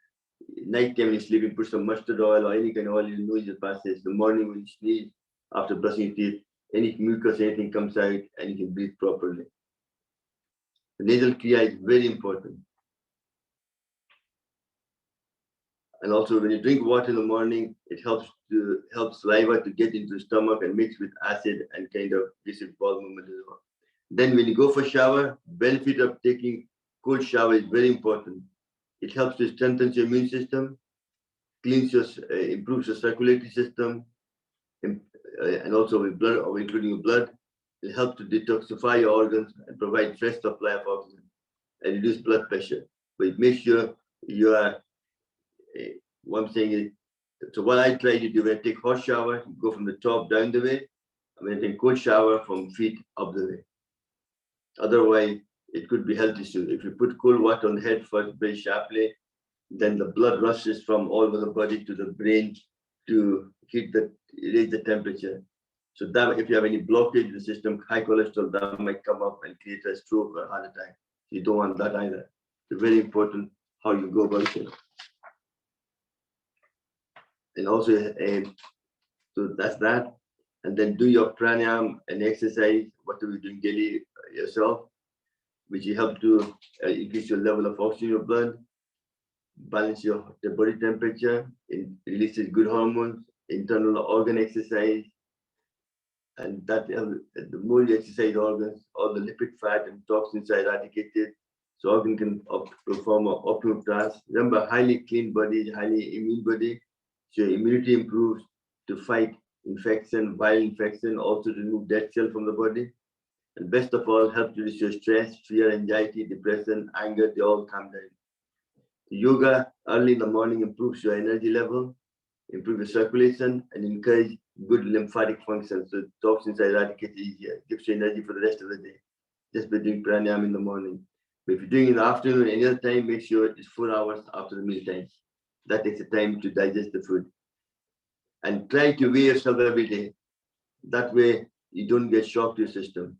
night time when you're sleeping, put some mustard oil or any kind of oil in the nasal passage. The morning when you sneeze, after brushing your teeth, any mucus, anything comes out and you can breathe properly. The nasal kriya is very important. And also when you drink water in the morning, it helps saliva to get into the stomach and mix with acid and kind of gives it bowel movement as well. Then when you go for shower, benefit of taking cold shower is very important. It helps to strengthen your immune system, cleans your, improves your circulatory system, and also with blood, or including your blood, It helps to detoxify your organs and provide fresh supply of oxygen and reduce blood pressure. But make sure you are, what I'm saying is, so what I try to do when I take hot shower, go from the top down the way. When I take cold shower, from feet up the way. Otherwise, it could be health issue. If you put cold water on the head first very sharply, then the blood rushes from all over the body to the brain to raise the temperature. So that if you have any blockage in the system, high cholesterol, that might come up and create a stroke or heart attack. You don't want that either. It's very important how you go about it. And also, so that's that. And then do your pranayam and exercise, whatever you're doing daily yourself, which will help to increase your level of oxygen in your blood, balance the body temperature, releases good hormones, internal organ exercise, and that the more you exercise organs, all the lipid, fat, and toxins are eradicated, so organ can perform an optimal task. Remember, highly clean body is highly immune body, so your immunity improves to fight infection, viral infection, also to remove dead cell from the body. And best of all, help to reduce your stress, fear, anxiety, depression, anger, they all come down. Yoga early in the morning improves your energy level, improves your circulation, and encourage good lymphatic function. So toxins are eradicated easier, gives you energy for the rest of the day. Just by doing pranayam in the morning. But if you're doing it in the afternoon, any other time, make sure it's 4 hours after the meal time. That takes the time to digest the food. And try to weigh yourself every day. That way, you don't get shocked to your system.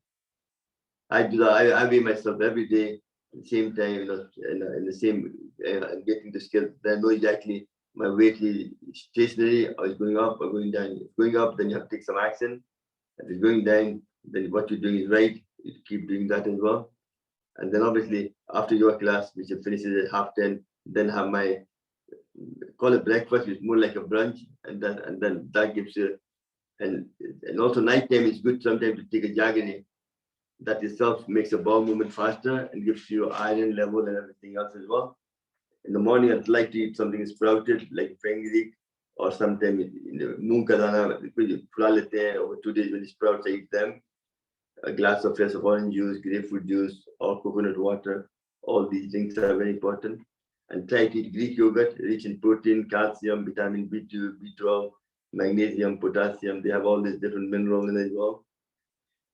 I do that. I weigh myself every day at the same time, in the same, getting the skills. Then I know exactly my weight is stationary or is going up or going down. If it's going up, then you have to take some action. If it's going down, then what you're doing is right. You keep doing that as well. And then obviously after your class, which finishes at 10:30, then have my call it breakfast, it's more like a brunch, and then that gives you, and also nighttime is good sometimes to take a jaggery. That itself makes the bowel movement faster and gives you iron level and everything else as well. In the morning, I'd like to eat something sprouted like fenugreek, or sometimes moong ka dana, over 2 days when it sprouts, I eat them. A glass of fresh orange juice, grapefruit juice, or coconut water. All these drinks are very important. And try to eat Greek yogurt, rich in protein, calcium, vitamin B2, B12, magnesium, potassium. They have all these different minerals in it as well.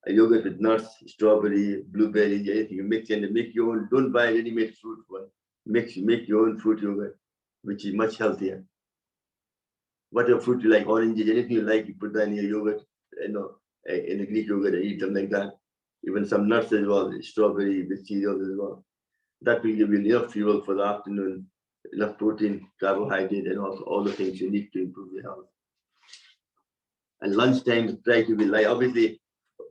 A yogurt with nuts, strawberry, blueberries, anything you mix and make your own. Don't buy ready-made fruit one. Make your own fruit yogurt, which is much healthier. Whatever fruit you like, oranges, anything you like, you put that in your yogurt, in the Greek yogurt and eat them like that. Even some nuts as well, strawberry with cereals as well. That will give you enough fuel for the afternoon, enough protein, carbohydrate, and also all the things you need to improve your health. And lunchtime, try to be light. Obviously,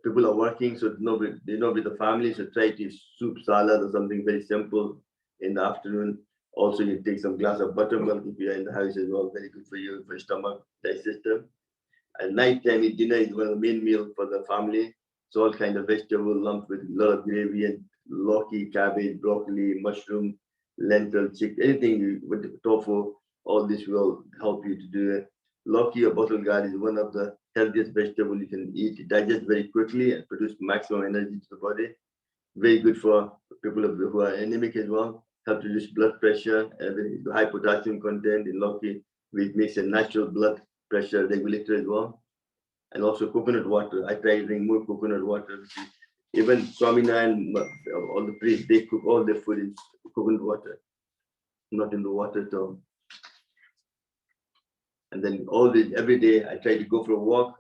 people are working, so they're not with the family, so try to soup, salad, or something very simple in the afternoon. Also, you take some glass of buttermilk if you're in the house as well, very good for you, for your stomach, digestion. And nighttime dinner is one of the main meals for the family. So all kind of vegetable lumped with a lot of gravy and loki, cabbage, broccoli, mushroom, lentil, chicken, anything with the tofu, all this will help you to do it. Loki or bottle gourd is one of the healthiest vegetables you can eat. It digests very quickly and produce maximum energy to the body. Very good for people who are anemic as well. Help to reduce blood pressure and high potassium content in Loki, which makes a natural blood pressure regulator as well. And also coconut water. I try to drink more coconut water. Even Swamina and all the priests, they cook all their food in coconut water, not in the water at all. And then every day I try to go for a walk,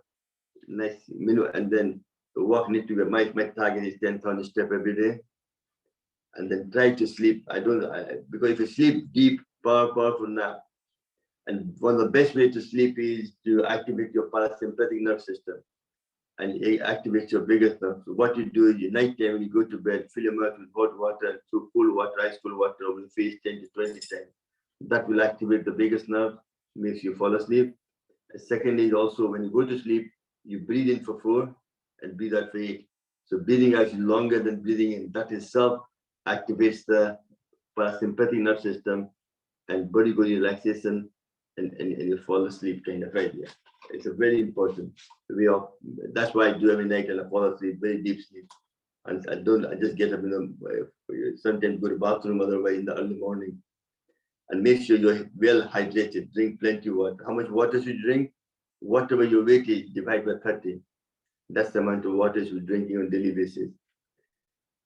nice minute, and then the walk need to be my target is 10,000 steps every day. And then try to sleep. Because if you sleep deep, powerful nap. And one of the best ways to sleep is to activate your parasympathetic nervous system. And it activates your biggest nerve. So what you do is at night time when you go to bed, fill your mouth with hot water and through cool water, ice cold water over the face 10 to 20 times. That will activate the biggest nerve, makes you fall asleep. And secondly, also when you go to sleep, you breathe in for 4 and breathe out for 8. So breathing out is longer than breathing in. That itself activates the parasympathetic nerve system and body goes in relaxation and you fall asleep kind of idea. It's a very important way of. That's why I do every night and I fall asleep, very deep sleep. And I just get up sometimes go to the bathroom, otherwise in the early morning. And make sure you're well hydrated. Drink plenty of water. How much water should you drink? Whatever your weight is, divide by 30. That's the amount of water you should be drinking on a daily basis.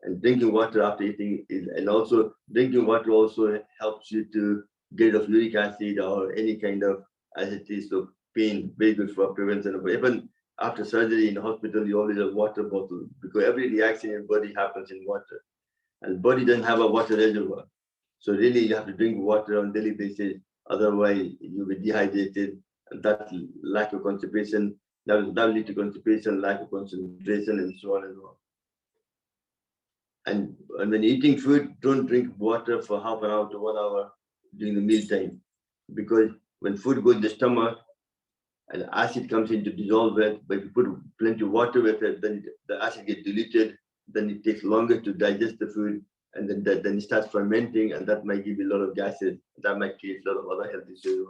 And drinking water after eating and also drinking water also helps you to get rid of uric acid or any kind of acidity, so pain, very good for prevention of. Even after surgery in the hospital, you always have water bottle because every reaction in your body happens in water, and body doesn't have a water reservoir. So really, you have to drink water on a daily basis. Otherwise, you'll be dehydrated, and that lack of constipation, that will lead to constipation, lack of concentration, and so on and so on. And when eating food, don't drink water for half an hour to 1 hour during the meal time, because when food goes in the stomach and acid comes in to dissolve it, but if you put plenty of water with it, then the acid gets diluted, then it takes longer to digest the food, and then it starts fermenting, and that might give you a lot of gases. That might create a lot of other health issues.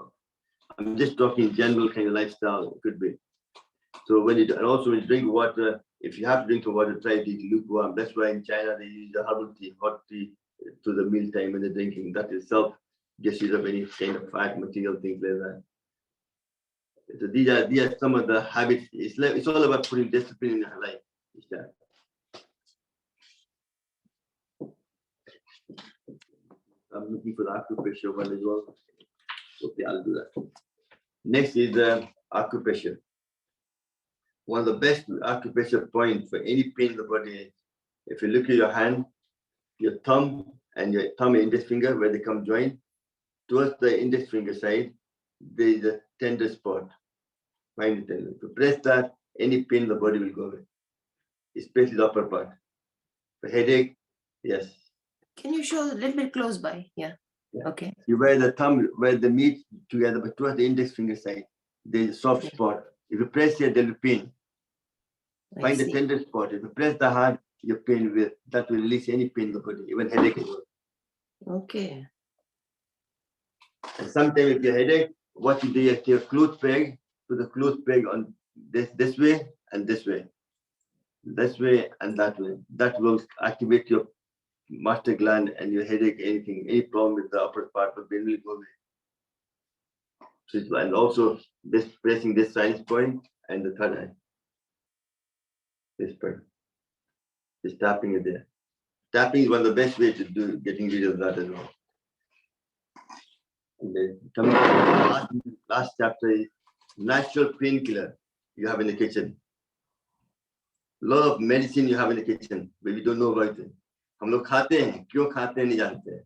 I'm just talking general kind of lifestyle, it could be. So and also when you drink water, if you have to drink water, try to eat lukewarm. That's why in China they use the herbal tea, hot tea, to the meal time when they're drinking. That itself gets rid of any kind of fat material, things like that. So these are some of the habits. It's all about putting discipline in your life. I'm looking for the acupressure one as well. Okay, I'll do that. Next is acupressure. One of the best acupressure points for any pain in the body is, if you look at your hand, your thumb and index finger, where they come join, towards the index finger side, there is a tender spot. Find it tender. If you press that, any pain in the body will go away, especially the upper part. For headache, yes. Can you show a little bit close by? Yeah. Okay. You wear the thumb, where they meet together, but towards the index finger side, there's a soft spot. If you press here, there'll be pain. Find the tender spot. If you press the hard, your pain that will release any pain in the body, even headache as well. Okay. And sometimes if you headache, what you do is take a cloth peg, put the cloth peg on this way and this way. This way and that way. That will activate your master gland and your headache, any problem with the upper part of the brain will go away. So, and also this pressing this sinus point and the third eye. This part. Just tapping it there. Tapping is one of the best ways to do getting rid of that as well. And then coming to the last chapter is natural painkiller you have in the kitchen. A lot of medicine you have in the kitchen, but we don't know about it. हम लोग खाते हैं, क्यों खाते हैं नहीं जानते हैं.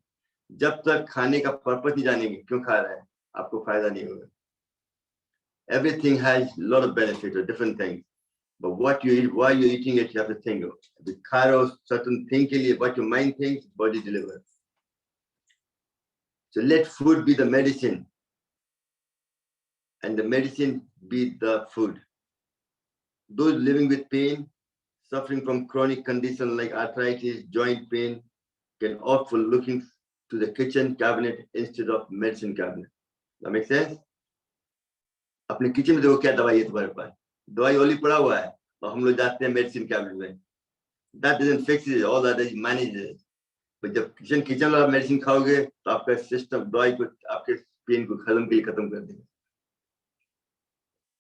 जब तक खाने का पर्पस नहीं जानेंगे क्यों खा रहे हैं, आपको फायदा नहीं होगा. Everything has a lot of benefits or different things, but what you eat, why you're eating it, you have to think of. The kairos, certain thing के लिए, what your mind thinks, body delivers. So let food be the medicine, and the medicine be the food. Those living with pain, suffering from chronic conditions like arthritis, joint pain, can opt for looking to the kitchen cabinet instead of medicine cabinet. That makes sense? अपने kitchen में देखो क्या दवाई है तुम्हारे पास. दवाई ओली पड़ा हुआ है और हम लोग जाते हैं मेडिसिन कैबिनेट में. That doesn't fix it. All that is manages. But जब किचन वाला मेडिसिन खाओगे तो आपका सिस्टम दवाई को आपके पेन को खत्म के लिए खत्म कर देगा.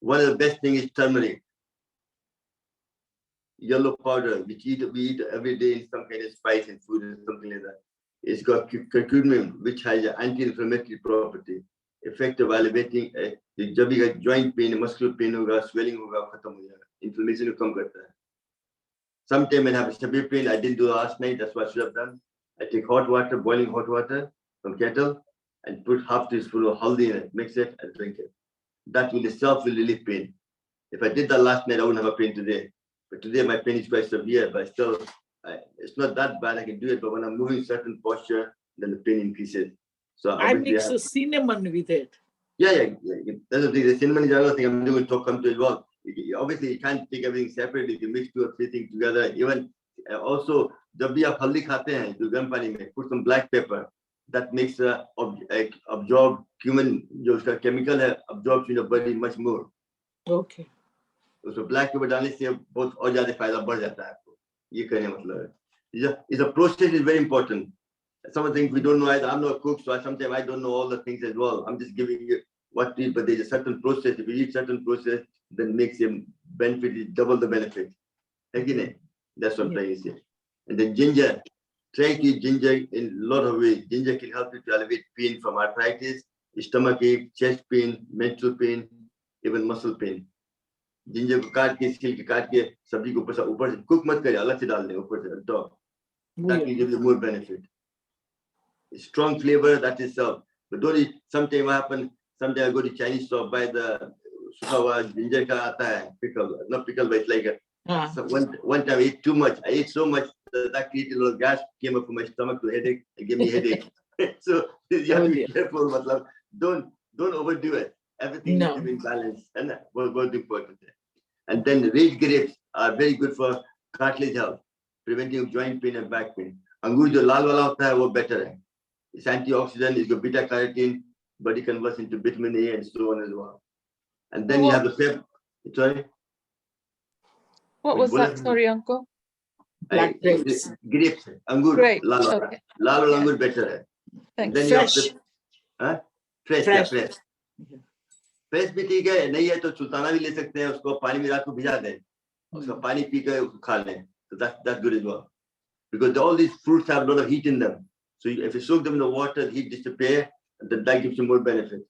One of the best things is turmeric. Yellow powder, which we eat every day in some kind of spice and food or something like that. It's got curcumin, which has an anti-inflammatory property, effective elevating. जब भी joint pain, muscular pain होगा, swelling होगा, खत्म हो जाएगा. Inflammation को कम करता है. Sometimes when I have severe pain, I didn't do last night. That's what I should have done. I take hot water, boiling hot water from kettle, and put half teaspoon of haldi in it, mix it, and drink it. That will itself will relieve pain. If I did that last night, I wouldn't have a pain today. But today my pain is quite severe, but still, it's not that bad. I can do it, but when I'm moving certain posture, then the pain increases. So I mix a cinnamon with it. Yeah. That's the thing. The cinnamon is another thing I'm doing to come to as well. Obviously, you can't take everything separately. You mix 2 or 3 things together. Even also, जब भी आप हल्दी खाते हैं, जो गर्म पानी में, put some black pepper. That makes absorb cumin, जो उसका chemical है, absorbs in the body much more. Okay. उसको ब्लैक पेपर डालने से बहुत और ज्यादा फायदा बढ़ जाता है आपको. ये कहने का मतलब है. It's a process is very important. Some of the things we don't know. I'm not a cook, so sometimes I don't know all the things as well. I'm just giving you what to eat, but there's a certain process. If you eat certain process, then makes him benefit double the benefit. Again, that's what I'm trying to say. And then ginger, try to eat ginger in a lot of ways. Ginger can help you to alleviate pain from arthritis, stomach ache, chest pain, mental pain, even muscle pain. Ginger को काट के छिल के काट के सब्जी को ऊपर से कुक मत करें, अलग से डाल दें ऊपर से टॉप, ताकि give you more benefit. Strong flavor, that is served. But don't eat. Sometimes what happen? Sometimes I go to Chinese store, buy the sukawa ginger ka aata hai, pickle, not pickle, but it's like a. So one time I ate too much. I ate so much that created a little gas came up from my stomach to headache. It gave me headache. So you have to be careful. Matlab, don't overdo it. Everything needs to be in balance, and that's what's important. And then red grapes are very good for cartilage health, preventing joint pain and back pain. अंगूर जो लाल वाला होता है वो better है. It's antioxidant. It's got beta carotene. Body converts into vitamin A and so on as well. And then you have the pep. Sorry. What was that? Sorry, uncle. Black grapes. Grapes. Angur. Grapes, Lal wala. okay. Lal wala angur better hai. Thanks. Then Fresh. you have the, fresh. Fresh. Fresh. Fresh भी ठीक है, नहीं है तो सुल्ताना भी ले सकते हैं, उसको पानी में रात को भिजा दें, उसका पानी पी कर खा लें. So that's good as well, because all these fruits have a lot of heat in them. So if you soak them in the water, the heat disappears, and then that gives you more benefit.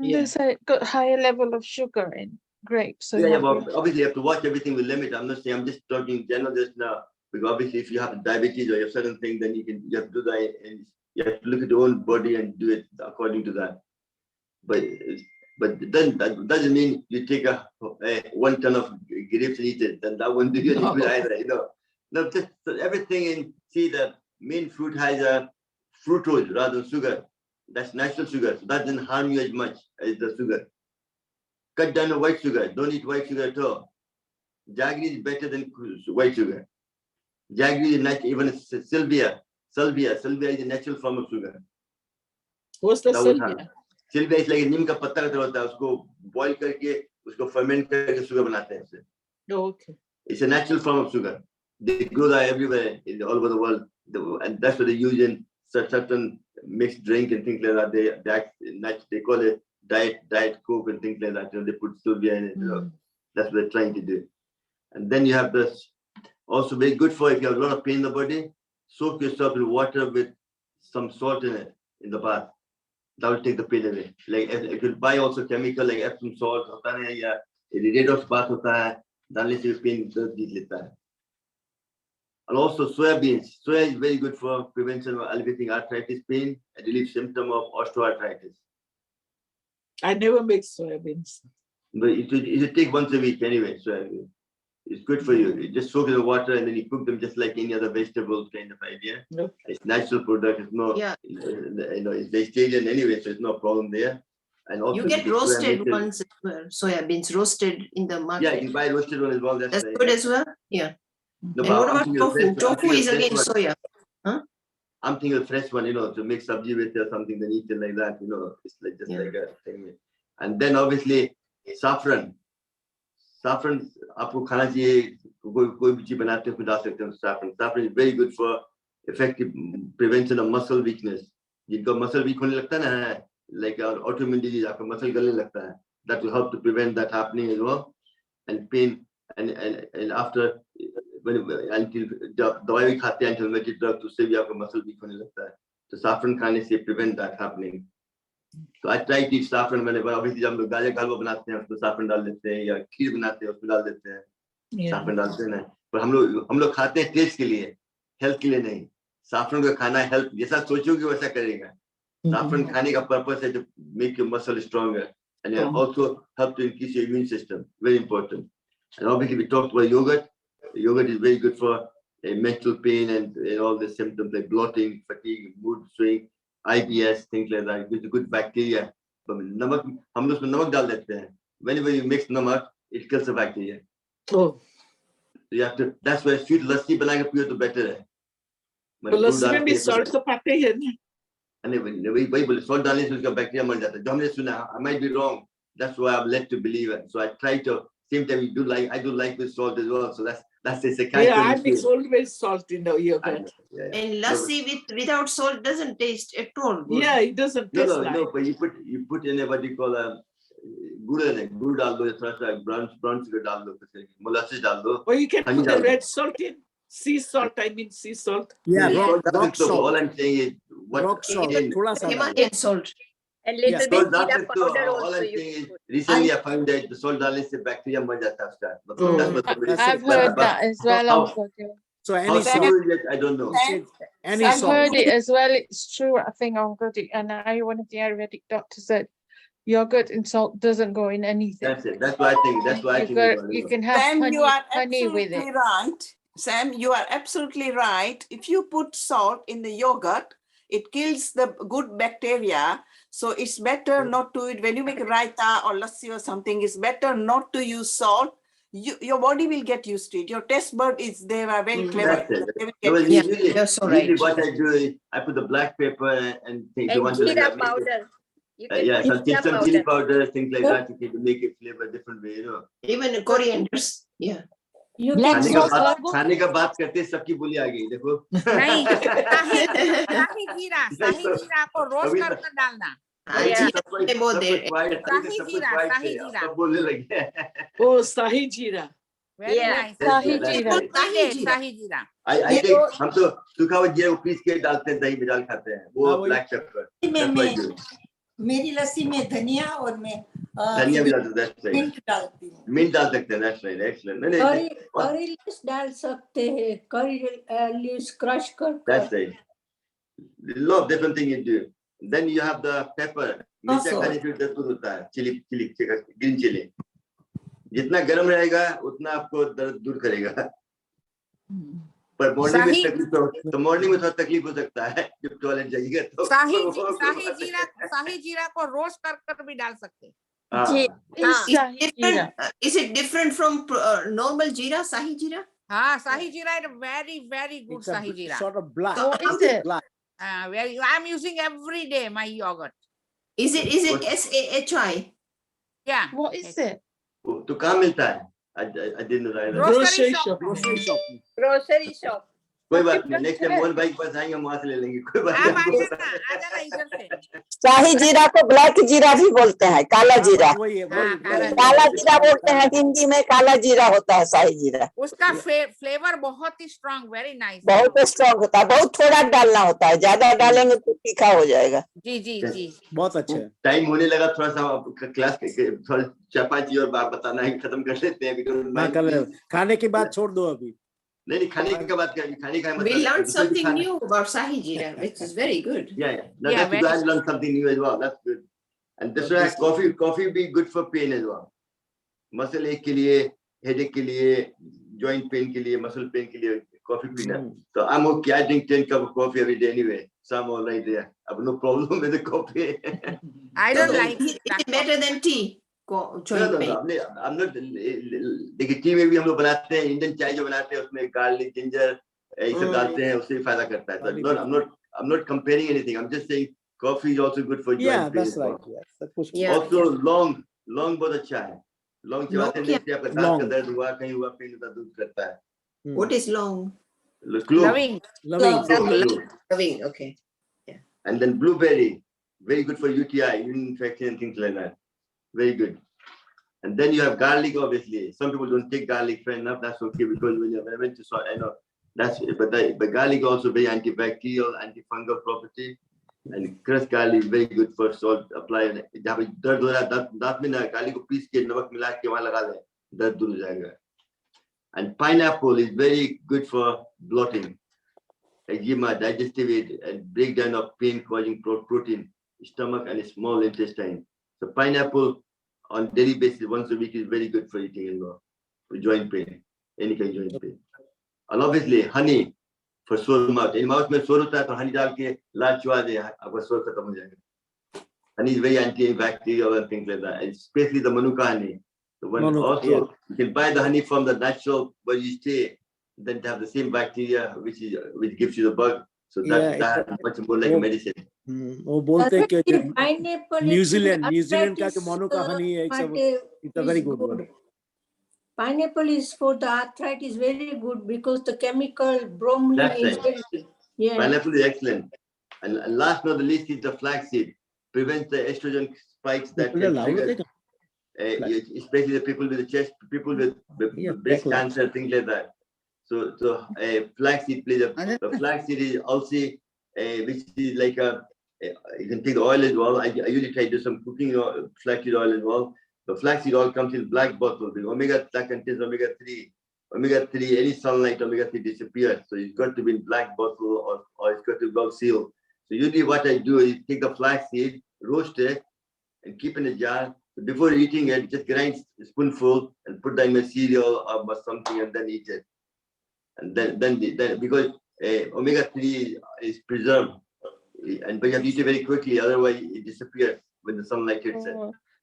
They say it got higher level of sugar in grapes. So Yeah, but obviously you have to watch everything with limit. I'm not saying, I'm just talking general just now, because obviously if you have diabetes or you have certain things, then you have to do that, and you have to look at your own body and do it according to that. But then that doesn't mean you take a 1 ton of grapes and eat it. Then that won't do you any good either. You know, no, just everything in. See, the main fruit has a fructose rather than sugar. That's natural sugar, so that doesn't harm you as much as the sugar. Cut down on white sugar. Don't eat white sugar at all. Jaggery is better than white sugar. Jaggery is natural. Even salvia is a natural form of sugar. What's the salvia? Salvia is like नीम का पत्ता का तरह होता है, उसको boil करके उसको ferment करके sugar बनाते हैं उससे. Okay. It's a natural form of sugar. They grow that everywhere, all over the world, and that's what they use in certain mixed drink and things like that. They call it diet coke and things like that. You know, they put salvia in it. You know, that's what they're trying to do. And then you have this, also very good for if you have a lot of pain in the body. Soak yourself in water with some salt in it in the bath. That will take the pain away. Like if you buy also chemical like Epsom salt, होता है या Redox bath होता है, डालने से pain दर्द जीत लेता है. And also soya beans. Soya is very good for prevention of alleviating arthritis pain and relief symptom of osteoarthritis. I never make soybeans. But it should take once a week anyway. Soya beans. It's good for you. You just soak it in water and then you cook them just like any other vegetable kind of idea. Okay. It's natural product. It's no, it's vegetarian anyway, so it's no problem there. And also You get roasted ones as well, soya beans roasted in the market. Yeah, you can buy roasted one as well. That's good as well. Yeah. No, And what about I'm tofu? Tofu is again soya. I'm thinking of fresh one, you know, to make sabji with or something, then eat it like that, you know, it's like just like a thing. And then obviously saffron. Saffron, आपको खाना चाहिए, कोई भी चीज बनाते हो उसमें डाल सकते हो saffron. Saffron is very good for effective prevention of muscle weakness. जिनको muscle weak होने लगता है ना, like autoimmune disease, आपका muscle गलने लगता है. That will help to prevent that happening as well. And pain and after until दवाई भी खाते हैं anti-inflammatory drug, तो उससे भी आपका muscle weak होने लगता है. तो saffron खाने से prevent that happening. So I try to eat saffron whenever. Obviously जब हम लोग गाजर का हलवा बनाते हैं उसमें saffron डाल देते हैं या खीर बनाते हैं उसमें डाल देते हैं. Saffron डालते हैं ना. पर हम लोग खाते हैं taste के लिए, health के लिए नहीं. Saffron का खाना health जैसा सोचोगे वैसा करेगा. Saffron खाने का purpose है to make your muscle stronger and also help to increase your immune system. Very important. And obviously we talked about yogurt. Yogurt is very good for mental pain and all the symptoms like bloating, fatigue, mood swing, IBS, things like that. It's a good bacteria. But नमक हम लोग उसमें नमक डाल देते हैं. Whenever you mix namak, it kills the bacteria. Oh. So you have to. That's why sweet lassi बना के पियो तो better है. तो लस्सी में भी salt तो पाते हैं ना. वही बोले salt डालने से उसका bacteria मर जाता है. जो हमने सुना, I might be wrong. That's why I'm led to believe it. So I try to. Same time, I do like with salt as well. So that's the second. Yeah, I mix always salt in the yogurt. Yeah. And lassi without salt doesn't taste at all good. Yeah, it doesn't taste like. No, but you put in a what you call a good डाल दो, थोड़ा सा brown sugar डाल दो, molasses डाल दो. Or you can honey put the डाल दो. red salt in. Sea salt, I mean sea salt. Yeah, Salt rock doesn't cook. All salt. I'm saying is what Rock salt. in- थोड़ा सा डालो. Himalayan salt. And little Yeah. bit Salt डाल jeera सकते हो. powder All also I'm you saying can is put. recently I found that the salt डालने से bacteria मर जाता है उसका. Oh. That's what somebody said. I've heard But that as well, how- Uncle Joe. So how any salt. true is it? I don't know. Said Any I've salt. heard it as well. It's true. I think Uncle Joe, and one of the Ayurvedic doctors said yogurt and salt doesn't go in anything. That's it. That's what I think. That's what I You, think. got, you can have Sam, you are honey with absolutely it. right. Sam, you are absolutely right. If you put salt in the yogurt, it kills the good bacteria. So it's better not to when you make raita or lassi or something, it's better not to use salt. Your body will get used to it. Your taste bud is they are very clever. That's it. They will No, get but used usually, you're so usually right. what I do is I put the black pepper and things. And want to jeera make it- powder. You can yeah, put jeera some chili powder. powder, things like that, to make it flavor a different way, you know. Even corianders. Yeah. You Black खाने can का salt, बात खाने का बात करते सबकी बोली आ गई देखो. नहीं शाही जीरा को रोस्ट अभी कर तक- कर डालना. अभी Yeah. सब कोई- They both सब did. कोई quiet- अभी तक शाही सब कोई जीरा, quiet शाही थे, अब जीरा. सब बोलने लगे. Oh, sahi jeera. Very Yeah. nice. Sahi That's jeera. it. Sahi jeera. Sahi jeera. I think हम तो सूखा हुआ जीरा को पीस के डालते हैं, दही में डाल खाते हैं, वो हाँ, वही। black pepper. में That's what I do. मेरी लस्सी में धनिया और मैं धनिया भी डालते हैं, that's right. मिंट डालती हूँ. Mint डाल सकते हैं, that's right, excellent. नहीं, करी नहीं, करी लीव्स डाल सकते हैं, करी लीव्स क्रश कर that's right. A lot of different things you do. Then you have the pepper. मिर्चा Also- खाने से दर्द दूर होता है, green chili. जितना गर्म रहेगा उतना आपको दर्द दूर करेगा. पर मॉर्निंग में शाही- तकलीफ तो मॉर्निंग में थोड़ा तकलीफ हो सकता है जब टॉयलेट जाइएगा तो. शाही जीरा को रोस्ट कर कर भी डाल सकते हैं. हाँ, Is it different from normal jeera, sahi jeera? हाँ, शाही जीरा is very very good. It's a शाही जीरा. sort of black. What is it? Black. I'm using every day my yogurt. Is it SAHI? Yeah. What is it? तो कहाँ मिलता है? I didn't know that. Grocery Grocery shop. shop. Grocery shop. Grocery shop. कोई बात नहीं, next time Mohan भाई के पास आएंगे, हम वहां से ले लेंगे, कोई बात आप नहीं. आ जाना इधर से. शाही जीरा को ब्लैक जीरा भी बोलते हैं, काला जीरा. वही है, हाँ, वही काला जीरा बोलते हैं, हिंदी में काला जीरा होता है शाही जीरा. उसका फ्लेवर बहुत ही स्ट्रॉन्ग, वेरी नाइस. बहुत स्ट्रॉन्ग होता है, बहुत थोड़ा डालना होता है, ज्यादा डालेंगे तो तीखा हो जाएगा. जी जी जी. बहुत अच्छा है. टाइम होने लगा, थोड़ा सा क्लास के थोड़ा 4-5 चीज और बात बताना है, खत्म कर लेते हैं. हाँ, कर खाने की बात छोड़ दो अभी. नहीं, खाने की बात करेंगे, खाने का We learned something new about sahi jeera, which is very good. Yeah. No, Yeah, that's very good. I learned something new as well. That's good. And this way, coffee be good for pain as well. Muscle ache के लिए, headache के लिए, joint pain के लिए, muscle pain के लिए coffee पीना. So I'm okay. I drink 10 cups of coffee every day anyway. So I'm all right there. I have no problem with the coffee. I don't like Is it better than tea? Joint pain. I'm not. देखिए T में भी हम लोग बनाते हैं, Indian चाय जो बनाते हैं उसमें गार्लिक, जिंजर ये सब डालते हैं, उससे फायदा करता है. So I'm not comparing anything. I'm just saying coffee is also good for joint Yeah, pain. that's right. Yes, सब कुछ. Yeah. Also long बहुत अच्छा है. Long चबाते हैं से आपका दांत का दर्द हुआ, कहीं हुआ, पेन होता दूर करता है. What is long? Clove. loving. Loving. Loving, okay. And then blueberry, very good for UTI, urinary infection and things like that. Very good. And then you have garlic, obviously. Some people don't take garlic, fair enough. That's okay, because when I went to saw, I know that's but garlic also very antibacterial, antifungal property. And crushed garlic is very good for salt apply. जहाँ पे दर्द हो रहा है, दांत में ना garlic को पीस के नमक मिला के वहाँ लगा ले, दर्द दूर हो जाएगा. And pineapple is very good for bloating, eczema, digestive aid, and breakdown of pain-causing protein, stomach and small intestine. So pineapple on daily basis once a week is very good for eating in law, for joint pain, any kind of joint pain. And obviously honey for sore mouth. In mouth में sore होता है तो honey डाल के लाल चुआ दे, आपका sore खत्म हो जाएगा. Honey is very antibacterial and things like that, especially the Manuka honey. The one Manuka, also yeah. you can buy the honey from the natural where you stay, then have the same bacteria which gives you the bug. So Yeah, that much more like a medicine. वो बोलते हैं कि Pineapple New Zealand का जो मनोकहानी है सब it's a very good one. Pineapple is for the arthritis very good because the chemical bromelain That's is right. very, yeah. Pineapple is excellent. And last but not the least is the flaxseed. Prevents the estrogen spikes that can trigger, especially the people with the chest, people with breast cancer, things like that. So flaxseed plays the flaxseed is also which is like you can take the oil as well. I usually try to do some cooking flaxseed oil as well. The flaxseed oil comes in black bottle. The omega that contains omega-3. Omega-3, any sunlight, omega-3 disappears. So it's got to be in black bottle or it's got to be well sealed. So usually what I do is take the flaxseed, roast it, and keep in a jar. So before eating it, just grind a spoonful and put that in my cereal or something and then eat it. And then because omega-3 is preserved, but you have to eat it very quickly, otherwise it disappears when the sunlight hits it.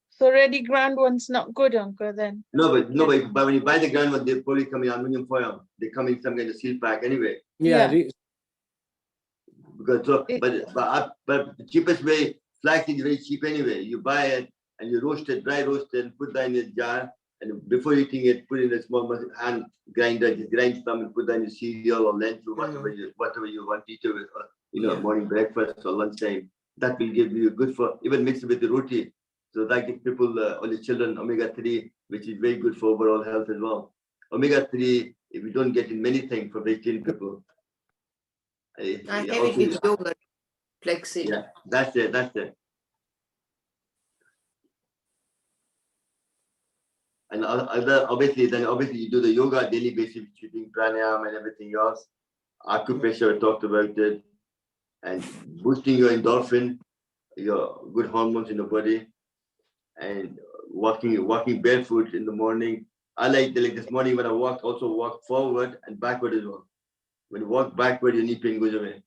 So ready ground one's not good, Uncle, then? No, but when you buy the ground one, they probably come in aluminum foil. They come in some kind of seal pack anyway. Yeah. Because but the cheapest way, flaxseed is very cheap anyway. You buy it and you roast it, dry roast it, and put that in a jar. And before eating it, put it in a small hand grinder, just grind some and put that in your cereal or lentil, whatever you want to eat it with, morning breakfast or lunchtime. That will give you good for, even mix it with the roti. So that gives people, all the children, omega-3, which is very good for overall health as well. Omega-3, if you don't get in many things for vegetarian people. I have it with yogurt, flaxseed. Yeah, that's it. And obviously you do the yoga daily basis, you're doing pranayam and everything else. Acupressure, I talked about it. And boosting your endorphin, your good hormones in the body. And walking barefoot in the morning. I like this morning when I also walk forward and backward as well. When you walk backward, your knee pain goes away.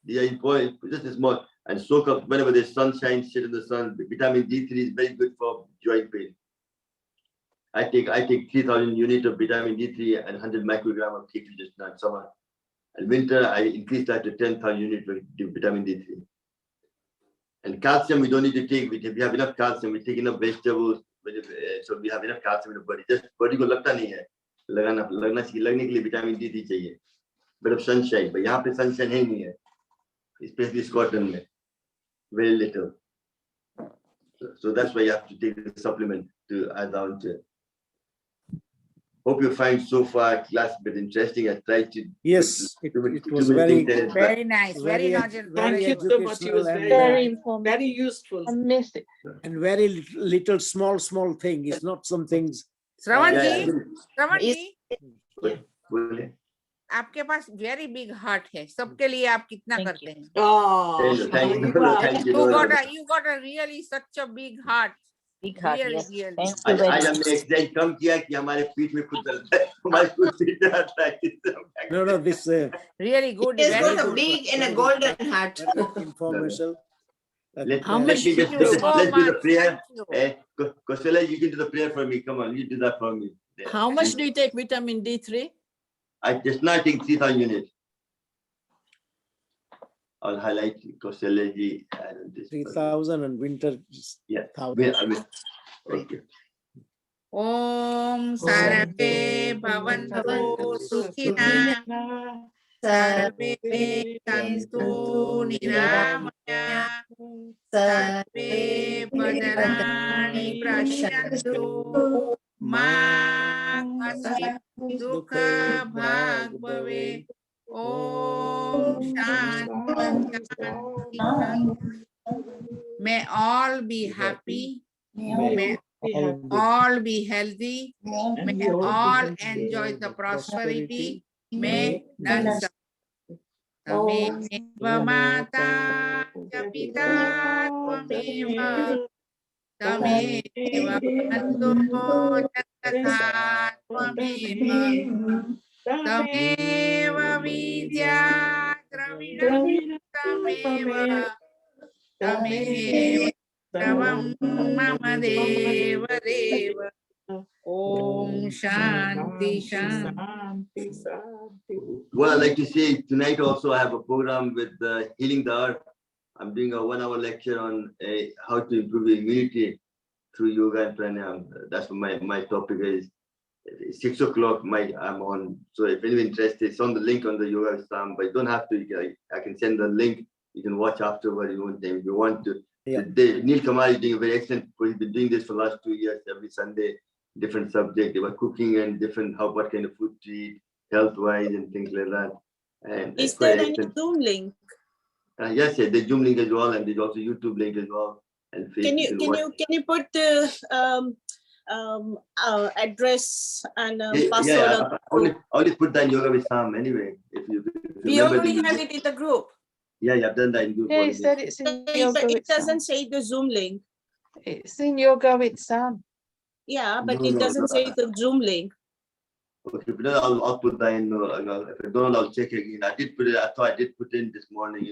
They are important, just as much, and soak up whenever there's sunshine, sit in the sun. Vitamin D3 is very good for joint pain. I take 3,000 units of vitamin D3 and 100 microgram of K2 just now in summer. And winter, I increase that to 10,000 units of vitamin D3. And calcium, we don't need to take. We have enough calcium. We take enough vegetables. So we have enough calcium in the body. Just body को लगता नहीं है. लगने के लिए vitamin D3 चाहिए. Bit of sunshine, but यहाँ पे sunshine है नहीं है. Especially Scotland में. Very little. So that's why you have to take the supplement to add on to it. Hope you find so far class a bit interesting. I tried to. Yes, it was very nice, very knowledgeable. Thank you so much. It was Very informative. very useful. I missed it. and very little small thing. It's not some things. Shravan Yeah, जी, श्रवण जी, बोलिए. आपके पास very big heart है. सबके लिए आप कितना करते हैं? Oh, Thank you. Thank you. You got a really such a big heart. Big heart, Really, yes. really. Thank you very आज much. हमने एक्सरसाइज कम किया कि हमारे पीठ में खुद दर्द है. हमारे खुद पीठ में आता है. No, this Really good. He's Very got a good. big and a golden hat. information. How much Let's did you do so the much. prayer. Thank you. Kosela, you can do the prayer for me. Come on, you do that for me. How much do you take vitamin D3? I just now take 3,000 units. I'll highlight Kosela ji. 3,000 and winter. Yeah. 1,000. Okay. Om Sarve Bhavantu Sukhina Sarve Santu Niramaya Sarve Bhadrani Prashyantu Ma Kasmit Dukha Bhag Bhave Om Shanti Shanti. May all be happy. May all be healthy. May all enjoy the prosperity. May none suffer. Tameva mata pita tvameva. Tameva bandho jagatha tvameva. Tameva vidya dravidam tameva. Tameva Tavam mama deva deva. Om Shanti Shanti. Shanti, Shanti. What I'd like to say tonight also, I have a program with Healing the Earth. I'm doing a 1 hour lecture on how to improve your immunity through yoga and pranayam. That's what my topic is. It's 6 o'clock. I'm on. So if anyone's interested, it's on the link on the Yoga with Sam, but you don't have to. I can send the link. You can watch afterward your own time if you want to. Yeah. Neil Kamal is doing a very excellent. He's been doing this for the last 2 years, every Sunday, different subject. They were cooking and different what kind of food to eat, health-wise and things like that. And Is it's quite there any excellent. Zoom link? Yes, there's Zoom link as well, and there's also YouTube link as well. And Can Facebook. you put the address and password? Yeah, I only put that in Yoga with Sam anyway. If you We remember already have it in the group. Yeah, I've done that in group. Yeah, he already. said it's in But yoga it with Sam. doesn't say the Zoom link. It's in yoga with Sam. Yeah, but No, it no, doesn't no. say the Zoom link. Okay, but then I'll put that in. If I don't, I'll check again. I did put it. I thought I did put in this morning.